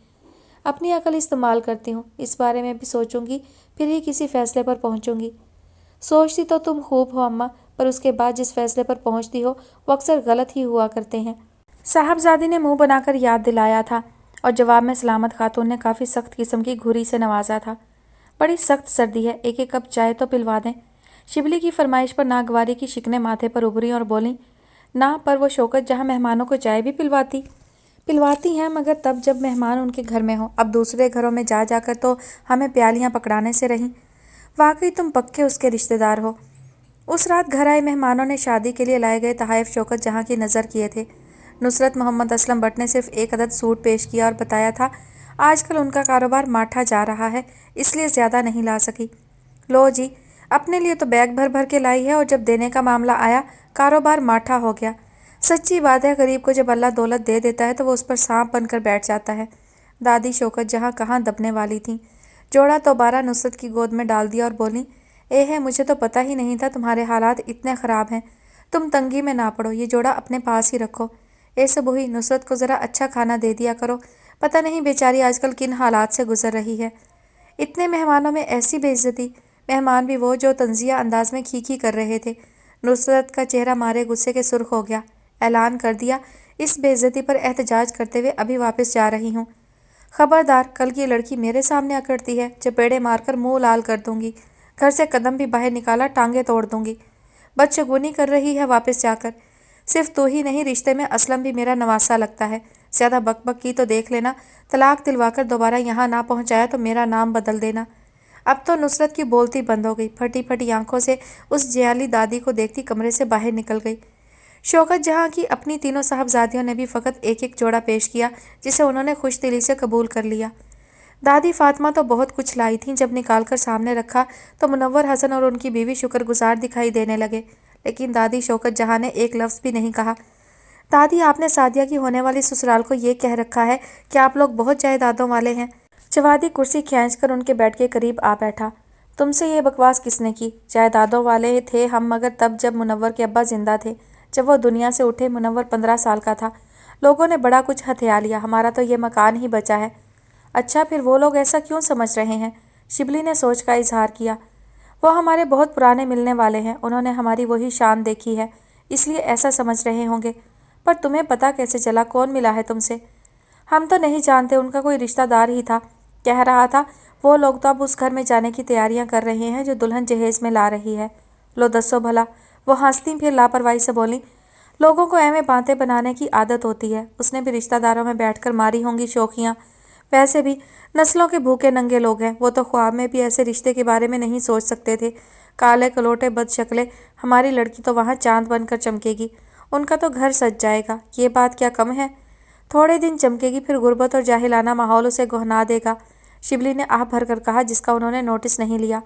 اپنی عقل استعمال کرتی ہوں، اس بارے میں بھی سوچوں گی پھر ہی کسی فیصلے پر پہنچوں گی۔ سوچتی تو تم خوب ہو اماں، پر اس کے بعد جس فیصلے پر پہنچتی ہو وہ اکثر غلط ہی ہوا کرتے ہیں۔ صاحبزادی نے منہ بنا کر یاد دلایا تھا اور جواب میں سلامت خاتون نے کافی سخت قسم کی گھوری سے نوازا تھا۔ بڑی سخت سردی ہے، ایک ایک کپ چائے تو پلوا دیں۔ شبلی کی فرمائش پر ناگواری کی شکنیں ماتھے پر ابھری اور بولیں، نہ پر وہ شوکت جہاں مہمانوں کو چائے بھی پلواتی ہیں، مگر تب جب مہمان ان کے گھر میں ہوں، اب دوسرے گھروں میں جا جا کر تو ہمیں پیالیاں پکڑانے سے رہیں۔ واقعی تم پکے اس کے رشتہ دار ہو۔ اس رات گھر آئے مہمانوں نے شادی کے لیے لائے گئے تحائف شوکت جہاں کی نظر کیے تھے۔ نصرت محمد اسلم بٹ نے صرف ایک عدد سوٹ پیش کیا اور بتایا تھا آج کل ان کا کاروبار ماٹھا جا رہا ہے، اس لیے زیادہ نہیں لا سکی۔ لو جی، اپنے لیے تو بیگ بھر بھر کے لائی ہے اور جب دینے کا معاملہ آیا کاروبار ماٹھا ہو گیا۔ سچی بات ہے، غریب کو جب اللہ دولت دے دیتا ہے تو وہ اس پر سانپ بن کر بیٹھ جاتا ہے۔ دادی شوکت جہاں کہاں دبنے والی تھیں، جوڑا دوبارہ نصرت کی گود میں ڈال دیا اور بولی، ہے مجھے تو پتہ ہی نہیں تھا تمہارے حالات اتنے خراب ہیں، تم تنگی میں نہ پڑو، یہ جوڑا اپنے پاس ہی رکھو۔ سبوئی، نصرت کو ذرا اچھا کھانا دے دیا کرو، پتہ نہیں بیچاری آج کل کن حالات سے گزر رہی ہے۔ اتنے مہمانوں میں ایسی بے عزتی، مہمان بھی وہ جو طنزیہ انداز میں کھی کر رہے تھے۔ نصرت کا چہرہ مارے غصے کے سرخ ہو گیا، اعلان کر دیا، اس بے عزتی پر احتجاج کرتے ہوئے ابھی واپس جا رہی ہوں۔ خبردار، کل کی لڑکی میرے سامنے اکڑتی ہے، چپیڑے مار کر منہ لال کر دوں گی، گھر سے قدم بھی باہر نکالا ٹانگیں توڑ دوں گی۔ بدشگونی کر رہی ہے واپس جا کر، صرف تو ہی نہیں، رشتے میں اسلم بھی میرا نواسا لگتا ہے، زیادہ بک بک کی تو دیکھ لینا، طلاق دلوا کر دوبارہ یہاں نہ پہنچایا تو میرا نام بدل دینا۔ اب تو نصرت کی بولتی بند ہو گئی، پھٹی پھٹی آنکھوں سے اس جیالی دادی کو دیکھتی کمرے سے باہر نکل گئی۔ شوکت جہاں کی اپنی تینوں صاحبزادیوں نے بھی فقط ایک ایک جوڑا پیش کیا جسے انہوں نے خوش دلی سے قبول کر لیا۔ دادی فاطمہ تو بہت کچھ لائی تھیں، جب نکال کر سامنے رکھا تو منور حسن اور ان کی بیوی شکر گزار دکھائی دینے لگے، لیکن دادی شوکت جہاں نے ایک لفظ بھی نہیں کہا۔ دادی، آپ نے سعدیہ کی ہونے والی سسرال کو یہ کہہ رکھا ہے کہ آپ لوگ بہت جائیدادوں والے ہیں؟ جوادی کرسی کھینچ کر ان کے بیڈ کے قریب آ بیٹھا۔ تم سے یہ بکواس کس نے کی؟ جائیدادوں والے تھے ہم، مگر تب جب منور کے ابا زندہ تھے، جب وہ دنیا سے اٹھے منور 15 سال کا تھا، لوگوں نے بڑا کچھ ہتھیا لیا، ہمارا تو یہ مکان ہی بچا ہے۔ اچھا، پھر وہ لوگ ایسا کیوں سمجھ رہے ہیں؟ شبلی نے سوچ کا اظہار کیا۔ وہ ہمارے بہت پرانے ملنے والے ہیں، انہوں نے ہماری وہی شان دیکھی ہے، اس لیے ایسا سمجھ رہے ہوں گے۔ پر تمہیں پتہ کیسے چلا؟ کون ملا ہے تم سے؟ ہم تو نہیں جانتے، ان کا کوئی رشتہ دار ہی تھا، کہہ رہا تھا وہ لوگ تو اب اس گھر میں جانے کی تیاریاں کر رہے ہیں جو دلہن جہیز میں لا رہی ہے۔ لو دسو بھلا، وہ ہنستی پھر لاپرواہی سے بولیں، لوگوں کو ایویں باتیں بنانے کی عادت ہوتی ہے، اس نے بھی رشتہ داروں میں بیٹھ کر ماری ہوں گی شوخیاں، ویسے بھی نسلوں کے بھوکے ننگے لوگ ہیں، وہ تو خواب میں بھی ایسے رشتے کے بارے میں نہیں سوچ سکتے تھے۔ کالے کلوٹے بد شکلے، ہماری لڑکی تو وہاں چاند بن کر چمکے گی، ان کا تو گھر سج جائے گا، یہ بات کیا کم ہے؟ تھوڑے دن چمکے گی، پھر غربت اور جاہلانہ ماحول اسے گہنا دے گا، شبلی نے آہ بھر کر کہا، جس کا انہوں نے نوٹس نہیں لیا۔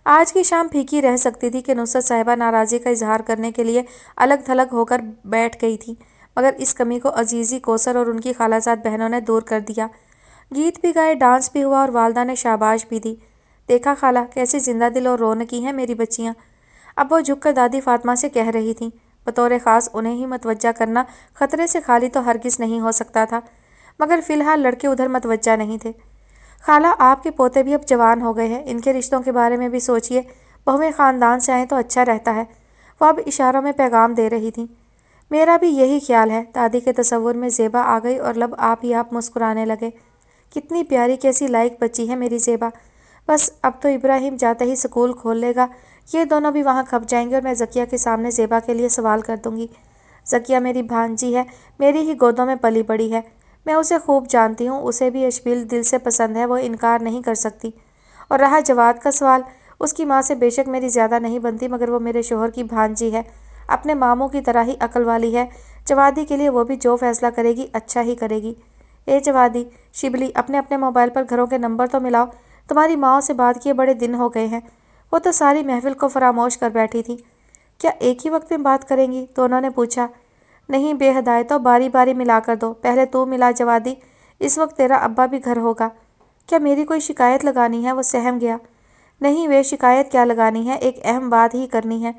آج کی شام پھیکی رہ سکتی تھی کہ نصرت صاحبہ ناراضی کا اظہار کرنے کے لیے الگ تھلگ ہو کر بیٹھ گئی تھی، مگر اس کمی کو عزیزی کوثر اور ان کی خالہ زاد بہنوں نے دور کر دیا۔ گیت بھی گائے، ڈانس بھی ہوا اور والدہ نے شاباش بھی دی۔ دیکھا خالہ، کیسی زندہ دل اور رونقی ہیں میری بچیاں۔ اب وہ جھک کر دادی فاطمہ سے کہہ رہی تھیں، بطور خاص انہیں ہی متوجہ کرنا خطرے سے خالی تو ہرگز نہیں ہو سکتا تھا، مگر فی الحال لڑکے ادھر متوجہ نہیں تھے۔ خالہ، آپ کے پوتے بھی اب جوان ہو گئے ہیں، ان کے رشتوں کے بارے میں بھی سوچئے، بہویں خاندان سے آئیں تو اچھا رہتا ہے۔ وہ اب اشاروں میں پیغام دے رہی تھیں۔ میرا بھی یہی خیال ہے۔ دادی کے تصور میں زیبا آ گئی اور لب آپ ہی آپ مسکرانے لگے۔ کتنی پیاری، کیسی لائق بچی ہے میری زیبا۔ بس اب تو ابراہیم جاتے ہی سکول کھول لے گا، یہ دونوں بھی وہاں کھپ جائیں گے اور میں زکیہ کے سامنے زیبا کے لیے سوال کر دوں گی۔ زکیہ میری بھانجی ہے، میری ہی گودوں میں پلی بڑی ہے، میں اسے خوب جانتی ہوں، اسے بھی اشبیل دل سے پسند ہے، وہ انکار نہیں کر سکتی۔ اور رہا جواد کا سوال، اس کی ماں سے بے شک میری زیادہ نہیں بنتی، مگر وہ میرے شوہر کی بھانجی ہے، اپنے ماموں کی طرح ہی عقل والی ہے۔ جوادی کے لیے وہ بھی جو فیصلہ کرے گی اچھا ہی کرے گی۔ اے جوادی، شبلی، اپنے موبائل پر گھروں کے نمبر تو ملاؤ، تمہاری ماؤں سے بات کیے بڑے دن ہو گئے ہیں۔ وہ تو ساری محفل کو فراموش کر بیٹھی تھی۔ کیا ایک ہی وقت میں بات کریں گی؟ دونوں نے پوچھا۔ نہیں بے ہدایت، تو باری باری ملا کر دو، پہلے تو ملا جوادی، اس وقت تیرا ابا بھی گھر ہوگا۔ کیا میری کوئی شکایت لگانی ہے؟ وہ سہم گیا۔ نہیں وے، شکایت کیا لگانی ہے، ایک اہم بات ہی کرنی ہے۔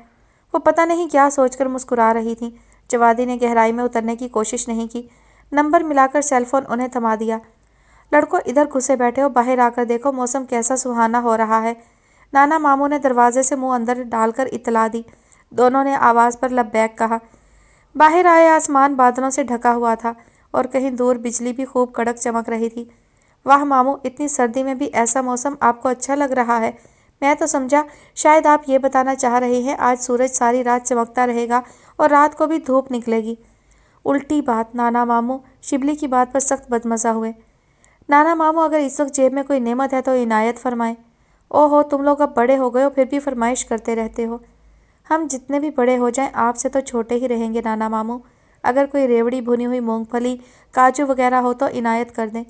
وہ پتہ نہیں کیا سوچ کر مسکرا رہی تھیں۔ جوادی نے گہرائی میں اترنے کی کوشش نہیں کی، نمبر ملا کر سیل فون انہیں تھما دیا۔ لڑکوں ادھر گھسے بیٹھے ہو، باہر آ کر دیکھو موسم کیسا سہانا ہو رہا ہے۔ نانا ماموں نے دروازے سے منہ اندر ڈال کر اطلاع دی۔ دونوں نے آواز پر لبیک کہا۔ باہر آئے آسمان بادلوں سے ڈھکا ہوا تھا اور کہیں دور بجلی بھی خوب کڑک چمک رہی تھی۔ واہ ماموں، اتنی سردی میں بھی ایسا موسم آپ کو اچھا لگ رہا ہے؟ میں تو سمجھا شاید آپ یہ بتانا چاہ رہے ہیں آج سورج ساری رات چمکتا رہے گا اور رات کو بھی دھوپ نکلے گی۔ الٹی بات۔ نانا ماموں شبلی کی بات پر سخت بدمزہ ہوئے۔ نانا ماموں، اگر اس وقت جیب میں کوئی نعمت ہے تو عنایت فرمائیں۔ او ہو، تم لوگ اب بڑے ہو گئے ہو، پھر بھی فرمائش کرتے رہتے ہو۔ ہم جتنے بھی بڑے ہو جائیں آپ سے تو چھوٹے ہی رہیں گے نانا ماموں، اگر کوئی ریوڑی بھنی ہوئی مونگ پھلی کاجو وغیرہ ہو تو عنایت کر دیں،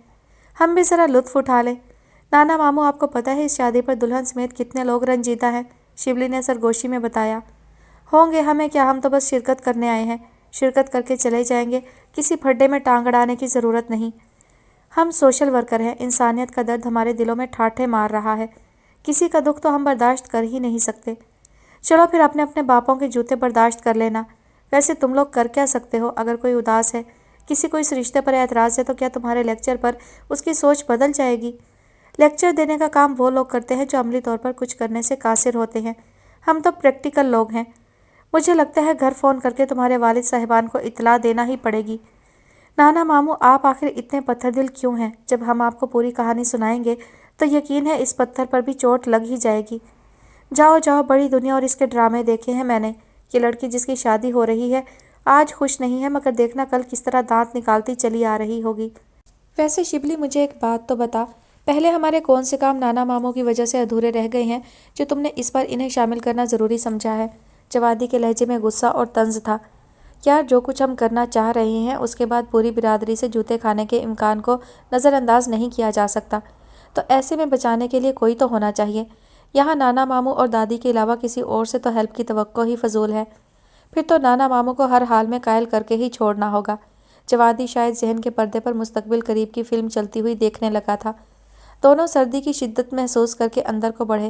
ہم بھی ذرا لطف اٹھا لیں۔ نانا ماموں، آپ کو پتہ ہے اس شادی پر دلہن سمیت کتنے لوگ رنجیدہ ہیں؟ شبلی نے سرگوشی میں بتایا۔ ہوں گے، ہمیں کیا، ہم تو بس شرکت کرنے آئے ہیں، شرکت کر کے چلے جائیں گے، کسی پھڈے میں ٹانگ اڑانے کی ضرورت نہیں۔ ہم سوشل ورکر ہیں، انسانیت کا درد ہمارے دلوں میں ٹھاٹھے مار رہا ہے، کسی کا دکھ تو ہم برداشت کر ہی نہیں سکتے۔ چلو پھر اپنے باپوں کے جوتے برداشت کر لینا۔ ویسے تم لوگ کر کیا سکتے ہو؟ اگر کوئی اداس ہے، کسی کو اس رشتے پر اعتراض ہے تو کیا تمہارے لیکچر پر اس کی سوچ بدل جائے گی؟ لیکچر دینے کا کام وہ لوگ کرتے ہیں جو عملی طور پر کچھ کرنے سے قاصر ہوتے ہیں، ہم تو پریکٹیکل لوگ ہیں۔ مجھے لگتا ہے گھر فون کر کے تمہارے والد صاحبان کو اطلاع دینا ہی پڑے گی۔ نانا ماموں، آپ آخر اتنے پتھر دل کیوں ہیں؟ جب ہم آپ کو پوری کہانی سنائیں گے تو یقین ہے اس پتھر پر بھی چوٹ لگ ہی جائے گی۔ جاؤ جاؤ، بڑی دنیا اور اس کے ڈرامے دیکھے ہیں میں نے۔ یہ لڑکی جس کی شادی ہو رہی ہے آج خوش نہیں ہے، مگر دیکھنا کل کس طرح دانت نکالتی چلی آ رہی ہوگی۔ ویسے شبلی، مجھے ایک بات تو بتا، پہلے ہمارے کون سے کام نانا ماموں کی وجہ سے ادھورے رہ گئے ہیں جو تم نے اس بار انہیں شامل کرنا ضروری سمجھا ہے؟ جوادی کے لہجے میں غصہ اور طنز تھا۔ یار، جو کچھ ہم کرنا چاہ رہے ہیں اس کے بعد پوری برادری سے جوتے کھانے کے امکان کو نظر انداز نہیں کیا جا سکتا، تو ایسے میں بچانے کے لیے کوئی تو ہونا چاہیے۔ یہاں نانا ماموں اور دادی کے علاوہ کسی اور سے تو ہیلپ کی توقع ہی فضول ہے، پھر تو نانا ماموں کو ہر حال میں قائل کر کے ہی چھوڑنا ہوگا۔ جوادی شاید ذہن کے پردے پر مستقبل قریب کی فلم چلتی ہوئی دیکھنے لگا تھا۔ دونوں سردی کی شدت محسوس کر کے اندر کو بڑھے۔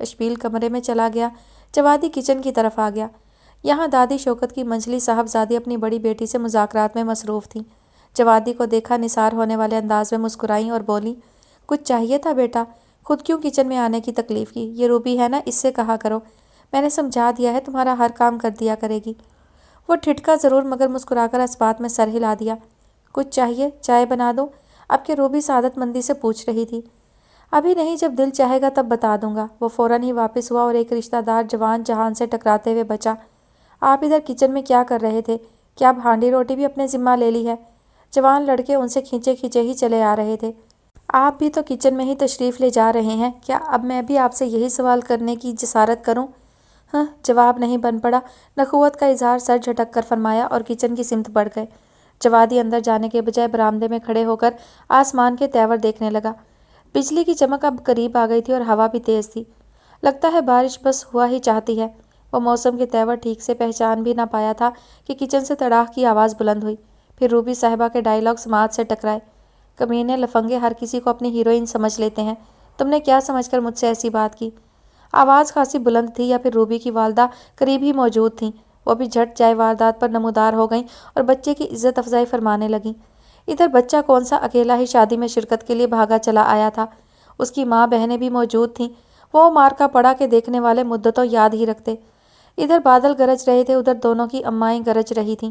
اشبیل کمرے میں چلا گیا، جوادی کچن کی طرف آ گیا۔ یہاں دادی شوکت کی منجلی صاحبزادی اپنی بڑی بیٹی سے مذاکرات میں مصروف تھیں۔ جوادی کو دیکھا نثار ہونے والے انداز میں مسکرائیں اور بولیں، کچھ چاہیے تھا بیٹا؟ خود کیوں کچن میں آنے کی تکلیف کی؟ یہ روبی ہے نا، اس سے کہا کرو، میں نے سمجھا دیا ہے، تمہارا ہر کام کر دیا کرے گی۔ وہ ٹھٹکا ضرور مگر مسکرا کر اس بات میں سر ہلا دیا۔ کچھ چاہیے؟ چائے بنا دوں؟ اب کہ روبی سعادت مندی سے پوچھ رہی تھی۔ ابھی نہیں، جب دل چاہے گا تب بتا دوں گا۔ وہ فوراً ہی واپس ہوا اور ایک رشتہ دار جوان جہان سے ٹکراتے ہوئے بچا، آپ ادھر کچن میں کیا کر رہے تھے؟ کیا اب ہانڈی روٹی بھی اپنے ذمہ لے لی ہے؟ جوان لڑکے ان سے کھینچے کھینچے ہی چلے آ رہے تھے۔ آپ بھی تو کچن میں ہی تشریف لے جا رہے ہیں، کیا اب میں بھی آپ سے یہی سوال کرنے کی جسارت کروں؟ ہاں، جواب نہیں بن پڑا۔ نخوت کا اظہار سر جھٹک کر فرمایا اور کچن کی سمت بڑھ گئے۔ جوادی اندر جانے کے بجائے برآمدے میں کھڑے ہو کر آسمان کے تیور دیکھنے لگا۔ بجلی کی چمک اب قریب آ گئی تھی اور ہوا بھی تیز تھی، لگتا ہے بارش بس ہوا ہی چاہتی ہے۔ وہ موسم کے تیور ٹھیک سے پہچان بھی نہ پایا تھا کہ کچن سے تڑاک کی آواز بلند ہوئی، پھر روبی صاحبہ کے ڈائیلاگ سماعت سے ٹکرائے۔ کمینے لفنگے ہر کسی کو اپنی ہیروئن سمجھ لیتے ہیں، تم نے کیا سمجھ کر مجھ سے ایسی بات کی؟ آواز خاصی بلند تھی یا پھر روبی کی والدہ قریب ہی موجود تھیں؟ وہ بھی جھٹ جائے واردات پر نمودار ہو گئیں اور بچے کی عزت افزائی فرمانے لگیں۔ ادھر بچہ کون سا اکیلا ہی شادی میں شرکت کے لیے بھاگا چلا آیا تھا، اس کی ماں بہنیں بھی موجود تھیں، وہ مارکا پڑا کے دیکھنے والے مدتوں یاد ہی رکھتے۔ ادھر بادل گرج رہے تھے، ادھر دونوں کی امائیں گرج رہی تھیں۔